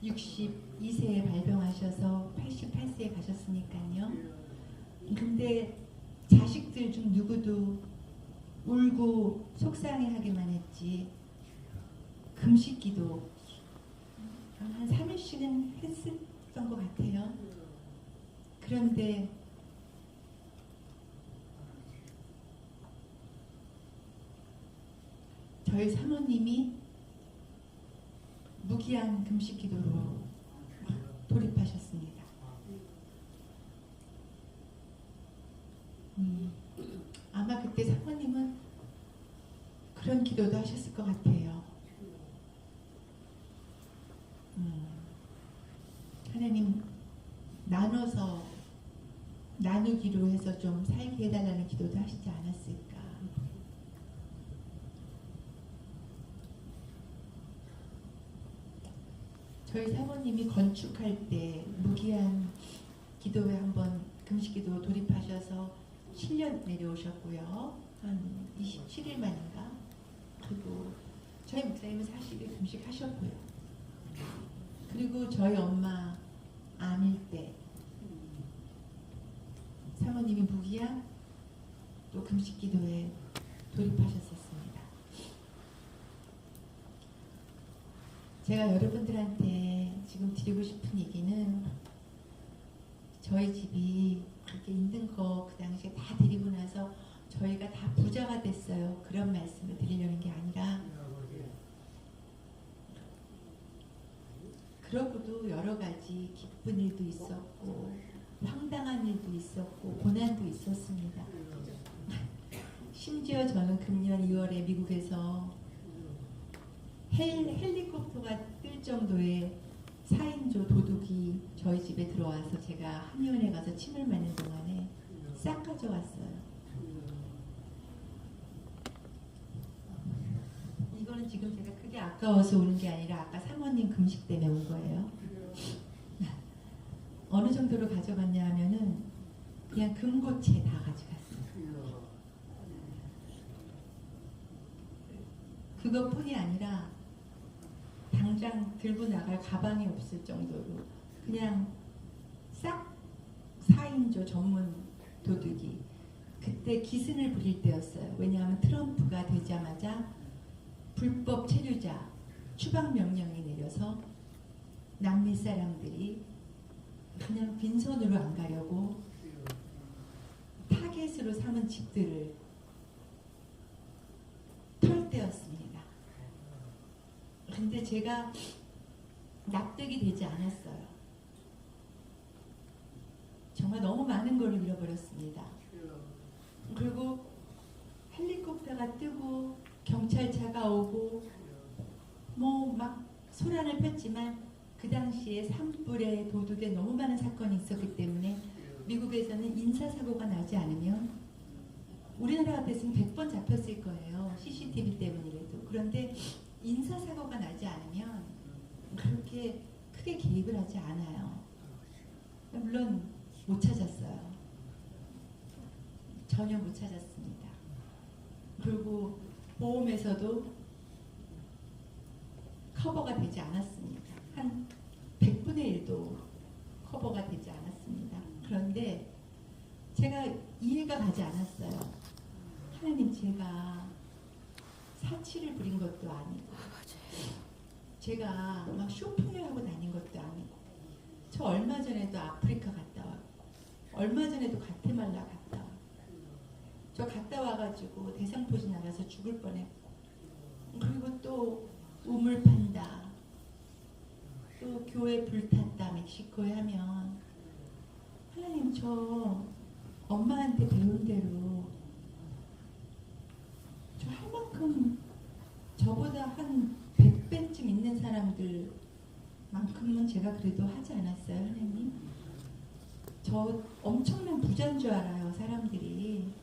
62세에 발병하셔서 88세에 가셨으니까요. 근데 자식들 중 누구도 울고 속상해하기만 했지 금식기도 아마 한 3일씩은 했었던 것 같아요. 그런데 저희 사모님이 무기한 금식 기도로 돌입하셨습니다. 아마 그때 사모님은 그런 기도도 하셨을 것 같아요. 하나님 나눠서 나누기로 해서 좀 살게 해달라는 기도도 하시지 않았을까. 저희 사모님이 건축할 때 무기한 기도에 한번 금식기도 돌입하셔서 실려 내려오셨고요. 한 27일 만인가. 그리고 저희 목사님은 사실은 금식하셨고요. 그리고 저희 엄마 암일 때 사모님이 무기한 또 금식기도에 돌입하셨었습니다. 제가 여러분들한테 지금 드리고 싶은 얘기는 저희 집이 그렇게 있는 거 그 당시에 다 드리고 나서 저희가 다 부자가 됐어요. 그런 말씀을 드리려는 게 아니라 그러고도 여러 가지 기쁜 일도 있었고 황당한 일도 있었고 고난도 있었습니다. 심지어 저는 금년 2월에 미국에서 헬리콥터가 뜰 정도의 4인조 도둑이 저희 집에 들어와서 제가 한의원에 가서 침을 맞는 동안에 싹 가져왔어요. 이거는 지금 제가 크게 아까워서 오는 게 아니라 아까 사모님 금식 때문에 온 거예요. 어느 정도로 가져갔냐 하면은 그냥 금고채 다 가져갔어요. 그것뿐이 아니라 당장 들고 나갈 가방이 없을 정도로 그냥 싹 4인조 전문 도둑이 그때 기승을 부릴 때였어요. 왜냐하면 트럼프가 되자마자 불법 체류자 추방 명령이 내려서 남미 사람들이 그냥 빈손으로 안 가려고 타겟으로 삼은 집들을 털 때였습니다. 근데 제가 납득이 되지 않았어요. 정말 너무 많은 걸 잃어버렸습니다. 그리고 헬리콥터가 뜨고 경찰차가 오고 뭐 막 소란을 폈지만 그 당시에 산불에 도둑에 너무 많은 사건이 있었기 때문에 미국에서는 인사사고가 나지 않으면 우리나라 같았으면 100번 잡혔을 거예요. CCTV 때문이라도. 그런데 인사사고가 나지 않으면 그렇게 크게 개입을 하지 않아요. 물론 못 찾았어요. 전혀 못 찾았습니다. 그리고 보험에서도 커버가 되지 않았습니다. 한 100분의 1도 커버가 되지 않았습니다. 그런데 제가 이해가 가지 않았어요. 하나님, 제가 사치를 부린 것도 아니고 제가 막 쇼핑을 하고 다닌 것도 아니고 저 얼마 전에도 아프리카 갔다 왔고 얼마 전에도 가테말라 갔다 왔고 저 갔다 와가지고 대상포진 나가서 죽을 뻔했고 그리고 또 우물 판다 또 교회 불탔다 멕시코에 하면 하나님, 저 엄마한테 배운 대로 저 할 만큼 저보다 한 100배쯤 있는 사람들만큼은 제가 그래도 하지 않았어요. 하나님, 저 엄청난 부자인 줄 알아요, 사람들이.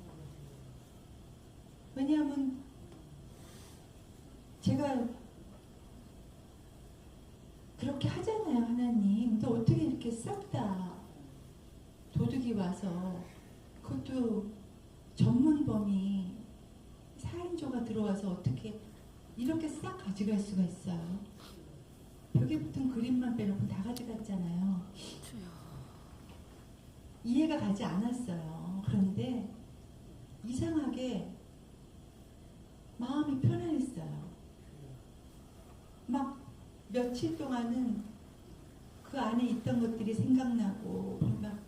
왜냐하면 제가 그렇게 하잖아요. 하나님, 근데 어떻게 이렇게 싹 다 도둑이 와서 그것도 전문범이 4인조가 들어와서 어떻게 이렇게 싹 가져갈 수가 있어요. 벽에 붙은 그림만 빼놓고 다 가져갔잖아요. 이해가 가지 않았어요. 그런데 이상하게 마음이 편안했어요. 막 며칠 며칠 동안은 그 안에 있던 것들이 생각나고 막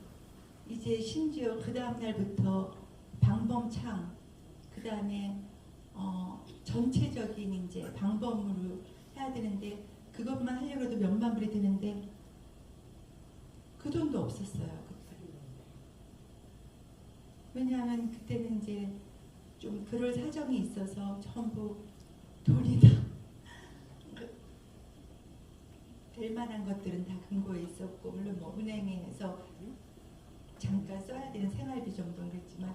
이제 심지어 그 다음 날부터 방범창 그 다음에 전체적인 이제 방범으로 해야 되는데 그것만 하려고 해도 몇만 불이 드는데 그 돈도 없었어요. 그때. 왜냐하면 그때는 이제 좀 그럴 사정이 있어서 전부 돈이 다 될 만한 것들은 다 금고에 있었고 물론 뭐 은행에서 잠깐 써야 되는 생활비 정도는 그랬지만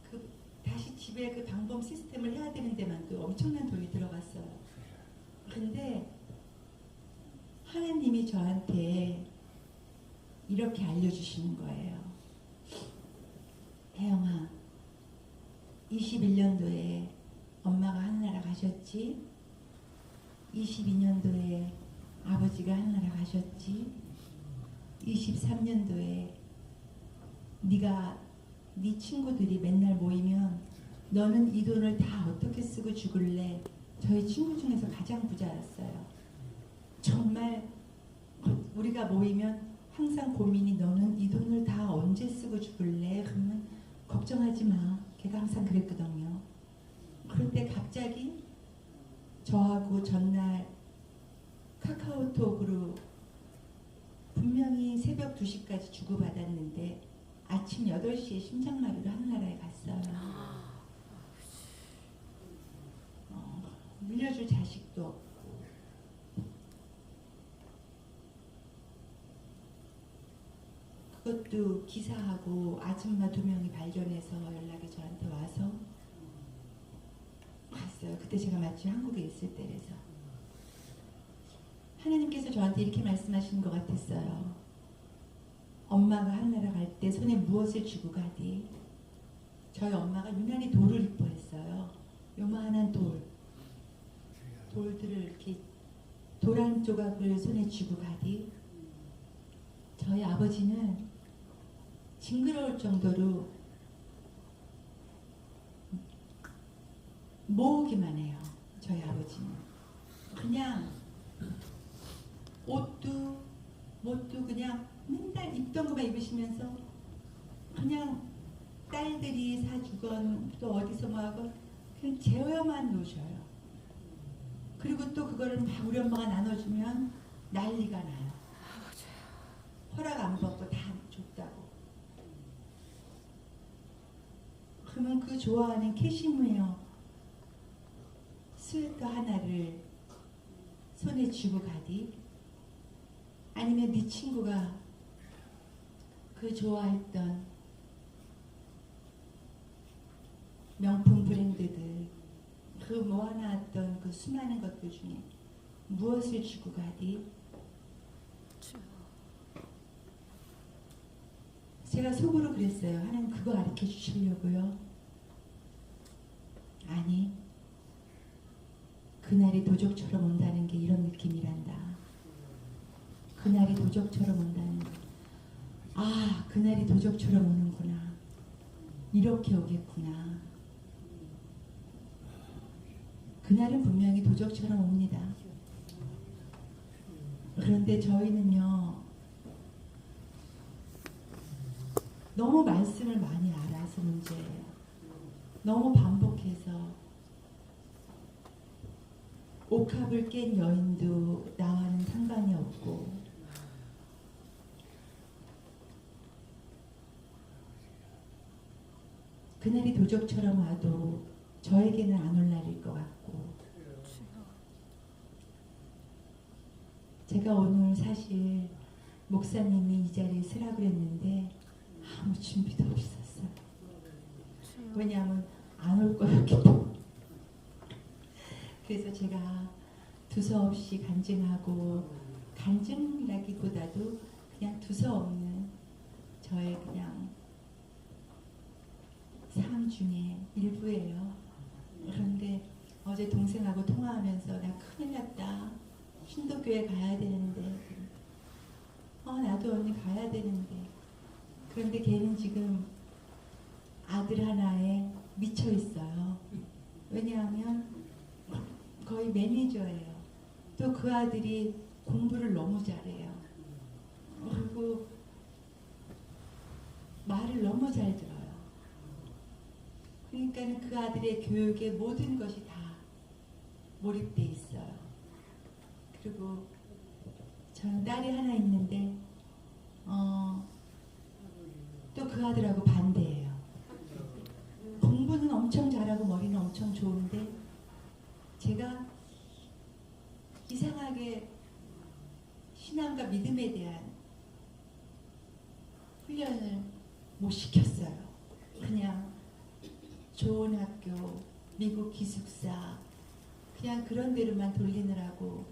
그 다시 집에 그 방범 시스템을 해야 되는 데만도 엄청난 돈이 들어갔어요. 근데 하나님이 저한테 이렇게 알려주시는 거예요. 혜영아, 21년도에 엄마가 하늘나라 가셨지? 22년도에 아버지가 하늘나라 가셨지? 23년도에 네 친구들이 맨날 모이면 너는 이 돈을 다 어떻게 쓰고 죽을래? 저희 친구 중에서 가장 부자였어요. 정말 우리가 모이면 항상 고민이 너는 이 돈을 다 언제 쓰고 죽을래? 그러면 걱정하지 마. 걔가 항상 그랬거든요. 그런데 갑자기 저하고 전날 카카오톡으로 분명히 새벽 2시까지 주고받았는데 아침 8시에 심장마비로 하늘나라에 갔어요. 물려줄 자식도 없고 그것도 기사하고 아줌마 2명이 발견해서 연락이 저한테 와서 갔어요. 그때 제가 마침 한국에 있을 때라서 하나님께서 저한테 이렇게 말씀하시는 것 같았어요. 엄마가 하늘나라 갈 때 손에 무엇을 쥐고 가디? 저희 엄마가 유난히 돌을 이뻐했어요. 요만한 돌들을 이렇게 돌 한 조각을 손에 쥐고 가디? 저희 아버지는 징그러울 정도로 모으기만 해요. 저희 아버지는 그냥 옷도 그냥 맨날 입던 것만 입으시면서 그냥 딸들이 사주건 또 어디서 뭐 하건 그냥 제어만 놓으셔요. 그리고 또 그거를 막 우리 엄마가 나눠주면 난리가 나요. 허락 안 받고 다 줬다고. 그러면 그 좋아하는 캐시미어 스웨터 하나를 손에 쥐고 가디? 아니면 네 친구가 그 좋아했던 명품 브랜드들 그 모아놨던 그 수많은 것들 중에 무엇을 쥐고 가디? 제가 속으로 그랬어요. 하나님 그거 가르쳐 주시려고요? 아니, 그날이 도적처럼 온다는 게 이런 느낌이란다. 그날이 도적처럼 온다는 거. 아, 그날이 도적처럼 오는구나. 이렇게 오겠구나. 그날은 분명히 도적처럼 옵니다. 그런데 저희는요, 너무 말씀을 많이 알아서 문제예요. 너무 반복해서 옥합을 깬 여인도 나와는 상관이 없고 그날이 도적처럼 와도 저에게는 안 올 날일 것 같고 제가 오늘 사실 목사님이 이 자리에 서라고 그랬는데 아무 준비도 없었어요. 왜냐하면 안 올 거였기 때문에. 그래서 제가 두서없이 간증하고 간증이라기보다도 그냥 두서없는 저의 그냥 삶 중에 일부예요. 그런데 어제 동생하고 통화하면서 나 큰일 났다. 신도교회 가야 되는데 나도 언니 가야 되는데 그런데 걔는 지금 아들 하나에 미쳐 있어요. 왜냐하면 거의 매니저예요. 또 그 아들이 공부를 너무 잘해요. 그리고 말을 너무 잘 들어요. 그러니까 그 아들의 교육에 모든 것이 다 몰입돼 있어요. 그리고 저는 딸이 하나 있는데 또 그 아들하고 반대예요. 공부는 엄청 잘하고 머리는 엄청 좋은데 제가 이상하게 신앙과 믿음에 대한 훈련을 못 시켰어요. 그냥 좋은 학교, 미국 기숙사 그냥 그런 데로만 돌리느라고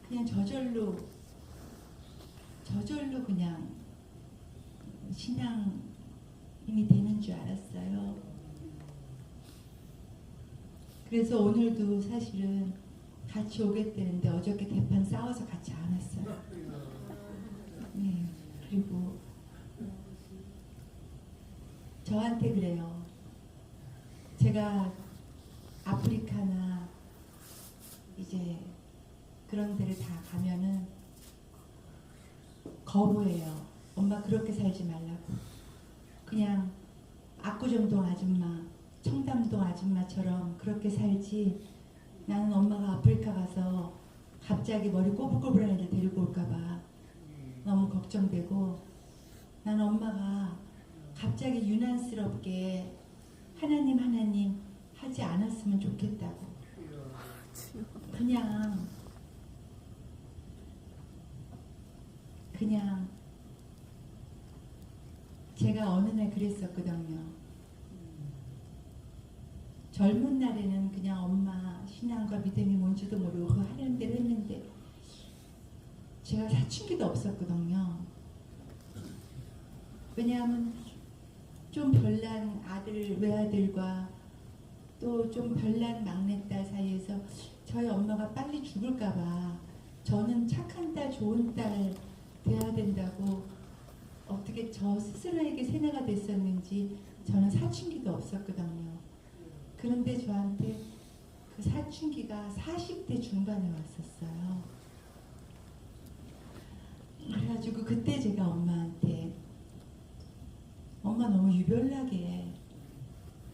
그냥 저절로 그냥 신앙인이 되는 줄 알았어요. 그래서 오늘도 사실은 같이 오겠다는데 어저께 대판 싸워서 같이 안 왔어요. 네, 그리고 저한테 그래요. 제가 아프리카나 이제 그런 데를 다 가면은 거부해요. 엄마 그렇게 살지 말라고. 그냥 압구정동 아줌마, 청담동 아줌마처럼 그렇게 살지. 나는 엄마가 아프리카 가서 갑자기 머리 꼬불꼬불한 애들 데리고 올까봐 너무 걱정되고, 나는 엄마가 갑자기 유난스럽게 하나님 하지 않았으면 좋겠다고. 그냥 제가 어느 날 그랬었거든요. 젊은 날에는 그냥 엄마 신앙과 믿음이 뭔지도 모르고 하려는 대로 했는데 제가 사춘기도 없었거든요. 왜냐하면 좀 별난 아들, 외아들과 또 좀 별난 막내딸 사이에서 저희 엄마가 빨리 죽을까봐 저는 착한 딸, 좋은 딸 돼야 된다고 어떻게 저 스스로에게 세뇌가 됐었는지 저는 사춘기도 없었거든요. 그런데 저한테 그 사춘기가 40대 중반에 왔었어요. 그래가지고 그때 제가 엄마한테 엄마 너무 유별나게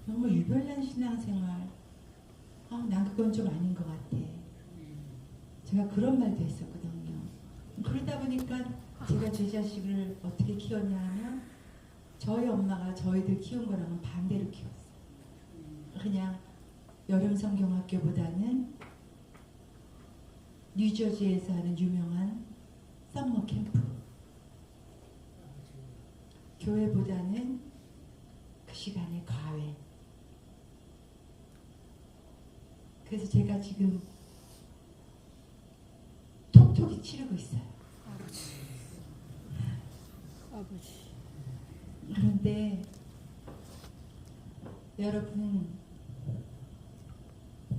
너무 유별난 신앙생활 난 그건 좀 아닌 것 같아. 제가 그런 말도 했었거든요. 그러다 보니까 제가 제 자식을 어떻게 키웠냐 하면 저희 엄마가 저희들 키운 거랑은 반대로 키웠어요. 그냥 여름 성경학교보다는 뉴저지에서 하는 유명한 썸머 캠프, 교회보다는 그 시간에 과외. 그래서 제가 지금 톡톡이 치르고 있어요. 아버지. 그런데 여러분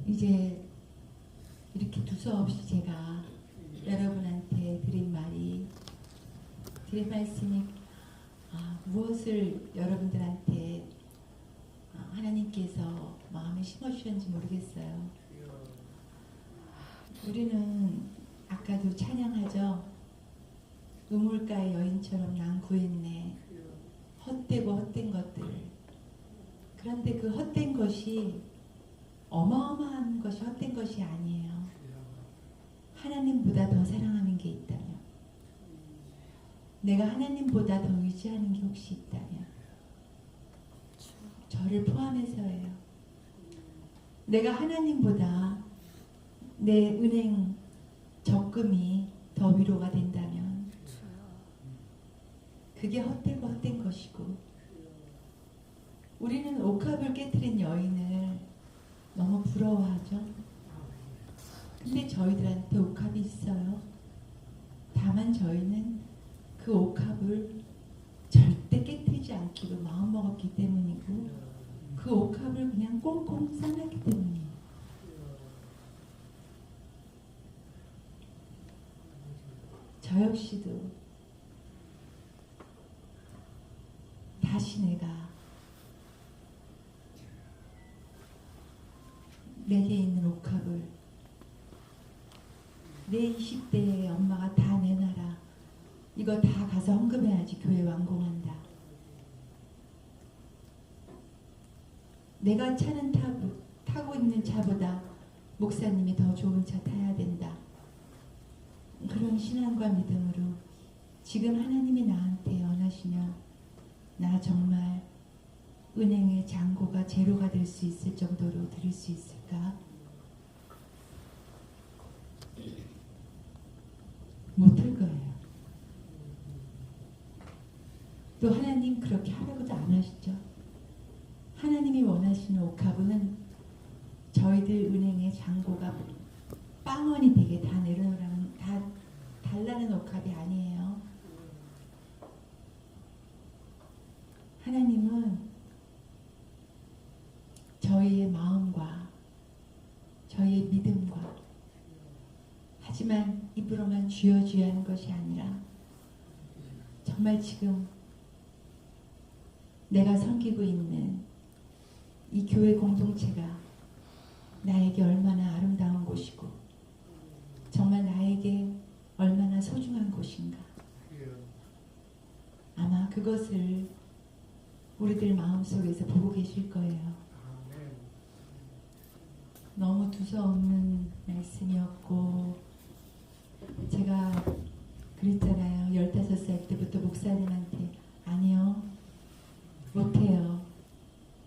이제 이렇게 두서없이 제가 여러분한테 드린 말씀이 무엇을 여러분들한테 하나님께서 마음에 심어주셨는지 모르겠어요. 우리는 아까도 찬양하죠. 우물가의 여인처럼 난 구했네. 헛되고 헛된 것들. 그런데 그 헛된 것이 어마어마한 것이 헛된 것이 아니에요. 하나님보다 더 사랑하는 게 있다면, 내가 하나님보다 더 의지하는 게 혹시 있다면 저를 포함해서예요. 내가 하나님보다 내 은행 적금이 더 위로가 된다면 그게 헛되고 헛된 것이고, 우리는 옥합을 깨트린 여인을 너무 부러워하죠. 근데 저희들한테 옥합이 있어요. 다만 저희는 그 옥합을 절대 깨트리지 않기로 마음먹었기 때문이고, 그 옥합을 그냥 꽁꽁 싸놨기 때문이에요. 저 역시도 다시 내가 내게 있는 옥합을 내 20대에 엄마가 다 내놔라. 이거 다 가서 헌금해야지 교회 완공한다. 내가 타고 있는 차보다 목사님이 더 좋은 차 타야 된다. 그런 신앙과 믿음으로 지금 하나님이 나한테 원하시면 나 정말 은행의 잔고가 제로가 될 수 있을 정도로 드릴 수 있을까? 못할 거예요. 또 하나님 그렇게 하라고도 안 하시죠. 하나님이 원하시는 옥합은 저희들 은행의 잔고가 빵원이 되게 다 내려놓으라는, 다 달라는 옥합이 아니에요. 하나님은 저희의 마음과 저희의 믿음과, 하지만 입으로만 주여 주여 하는 것이 아니라 정말 지금 내가 섬기고 있는 이 교회 공동체가 나에게 얼마나 아름다운 곳이고 정말 나에게 얼마나 소중한 곳인가. 아마 그것을 우리들 마음속에서 보고 계실 거예요. 너무 두서없는 말씀이었고, 제가 그랬잖아요. 15살 때부터 목사님한테 아니요, 못해요,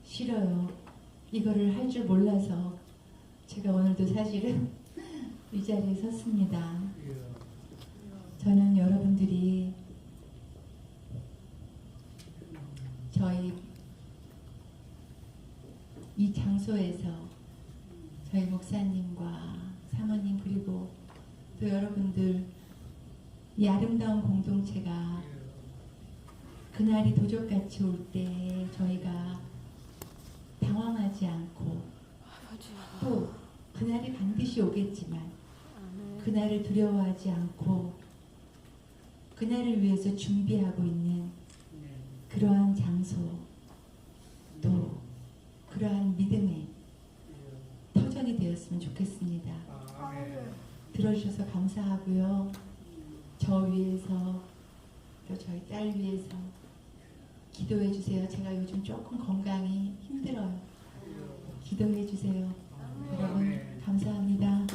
싫어요, 이거를 할 줄 몰라서 제가 오늘도 사실은 이 자리에 섰습니다. 저는 여러분들이 저희 이 장소에서 저희 목사님과 사모님 그리고 또 여러분들 이 아름다운 공동체가 그날이 도적같이 올 때 저희가 당황하지 않고, 또 그날이 반드시 오겠지만 그날을 두려워하지 않고 그날을 위해서 준비하고 있는 그러한 장소, 또 그러한 믿음의 터전이 되었으면 좋겠습니다. 들어주셔서 감사하고요. 저 위해서 또 저희 딸 위해서 기도해 주세요. 제가 요즘 조금 건강이 힘들어요. 기도해 주세요. 여러분 감사합니다.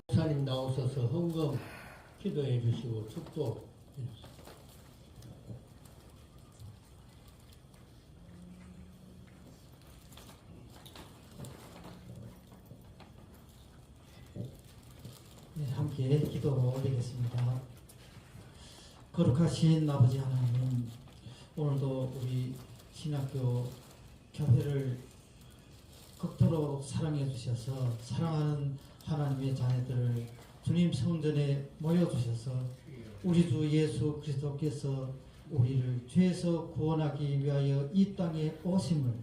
목사님 나오셔서 헌금 기도해 주시고 축복해 주세요. 네, 함께 기도 올리겠습니다. 거룩하신 아버지 하나님, 오늘도 우리 신학교 교회를 극도로 사랑해 주셔서 사랑하는 하나님의 자녀들을 주님 성전에 모여주셔서 우리 주 예수 그리스도께서 우리를 죄에서 구원하기 위하여 이 땅에 오심을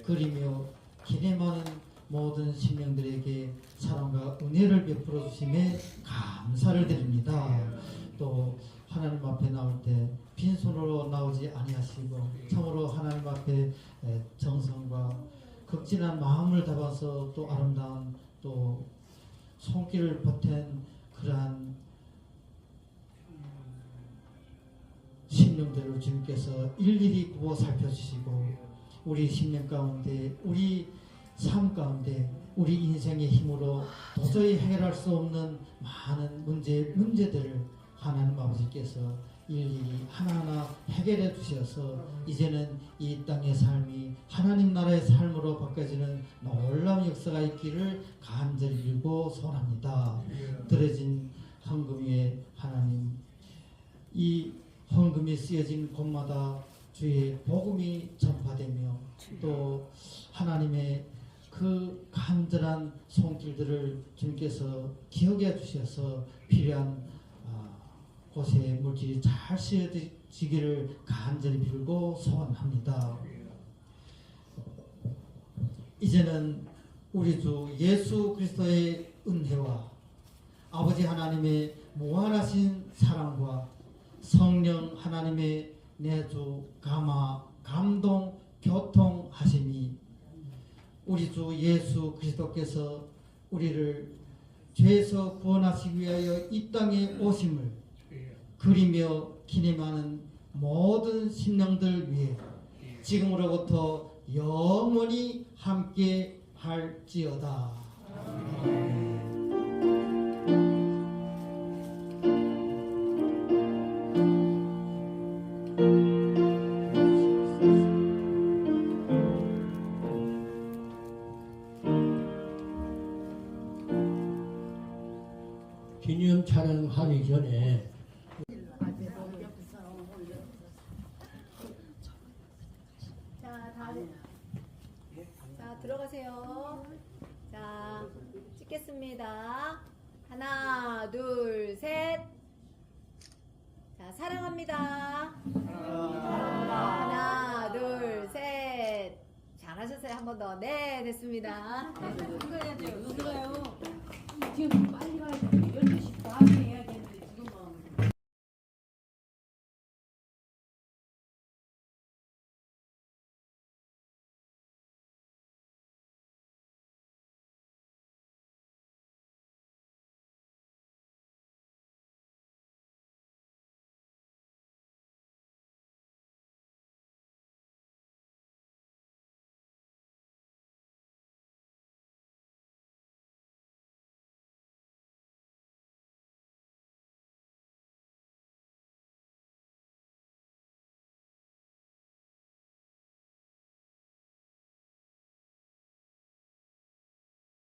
그리며 기념하는 모든 신령들에게 사랑과 은혜를 베풀어 주심에 감사를 드립니다. 또 하나님 앞에 나올 때 빈손으로 나오지 아니하시고 참으로 하나님 앞에 정성과 극진한 마음을 담아서 또 아름다운 또 손길을 보탠 그러한 심령들을 주님께서 일일이 구워 살펴주시고 우리 심령 가운데 우리 삶 가운데 우리 인생의 힘으로 도저히 해결할 수 없는 많은 문제들을 하나님 아버지께서 일일이 하나하나 해결해 주셔서 이제는 이 땅의 삶이 하나님 나라의 삶으로 바뀌어지는 놀라운 역사가 있기를 간절히 빌고 소원합니다. 드려진 헌금 위에 하나님, 이 헌금이 쓰여진 곳마다 주의 복음이 전파되며 또 하나님의 그 간절한 손길들을 주님께서 기억해 주셔서 필요한 곳에 물질이 잘 쓰여지기를 간절히 빌고 소원합니다. 이제는 우리 주 예수 그리스도의 은혜와 아버지 하나님의 무한하신 사랑과 성령 하나님의 내주 감화 감동 교통하심이 우리 주 예수 그리스도께서 우리를 죄에서 구원하시기 위하여 이 땅에 오심을 그리며 기념하는 모든 심령들 위해 지금으로부터 영원히 함께 할지어다. 기념 촬영하기 전에 자, 들어가세요. 자, 찍겠습니다. 하나, 둘, 셋. 자, 사랑합니다. 하나, 둘, 셋. 잘하셨어요. 한 번 더. 네, 됐습니다. 이거 해야죠. 이거요. 지금 빨리 가야 돼.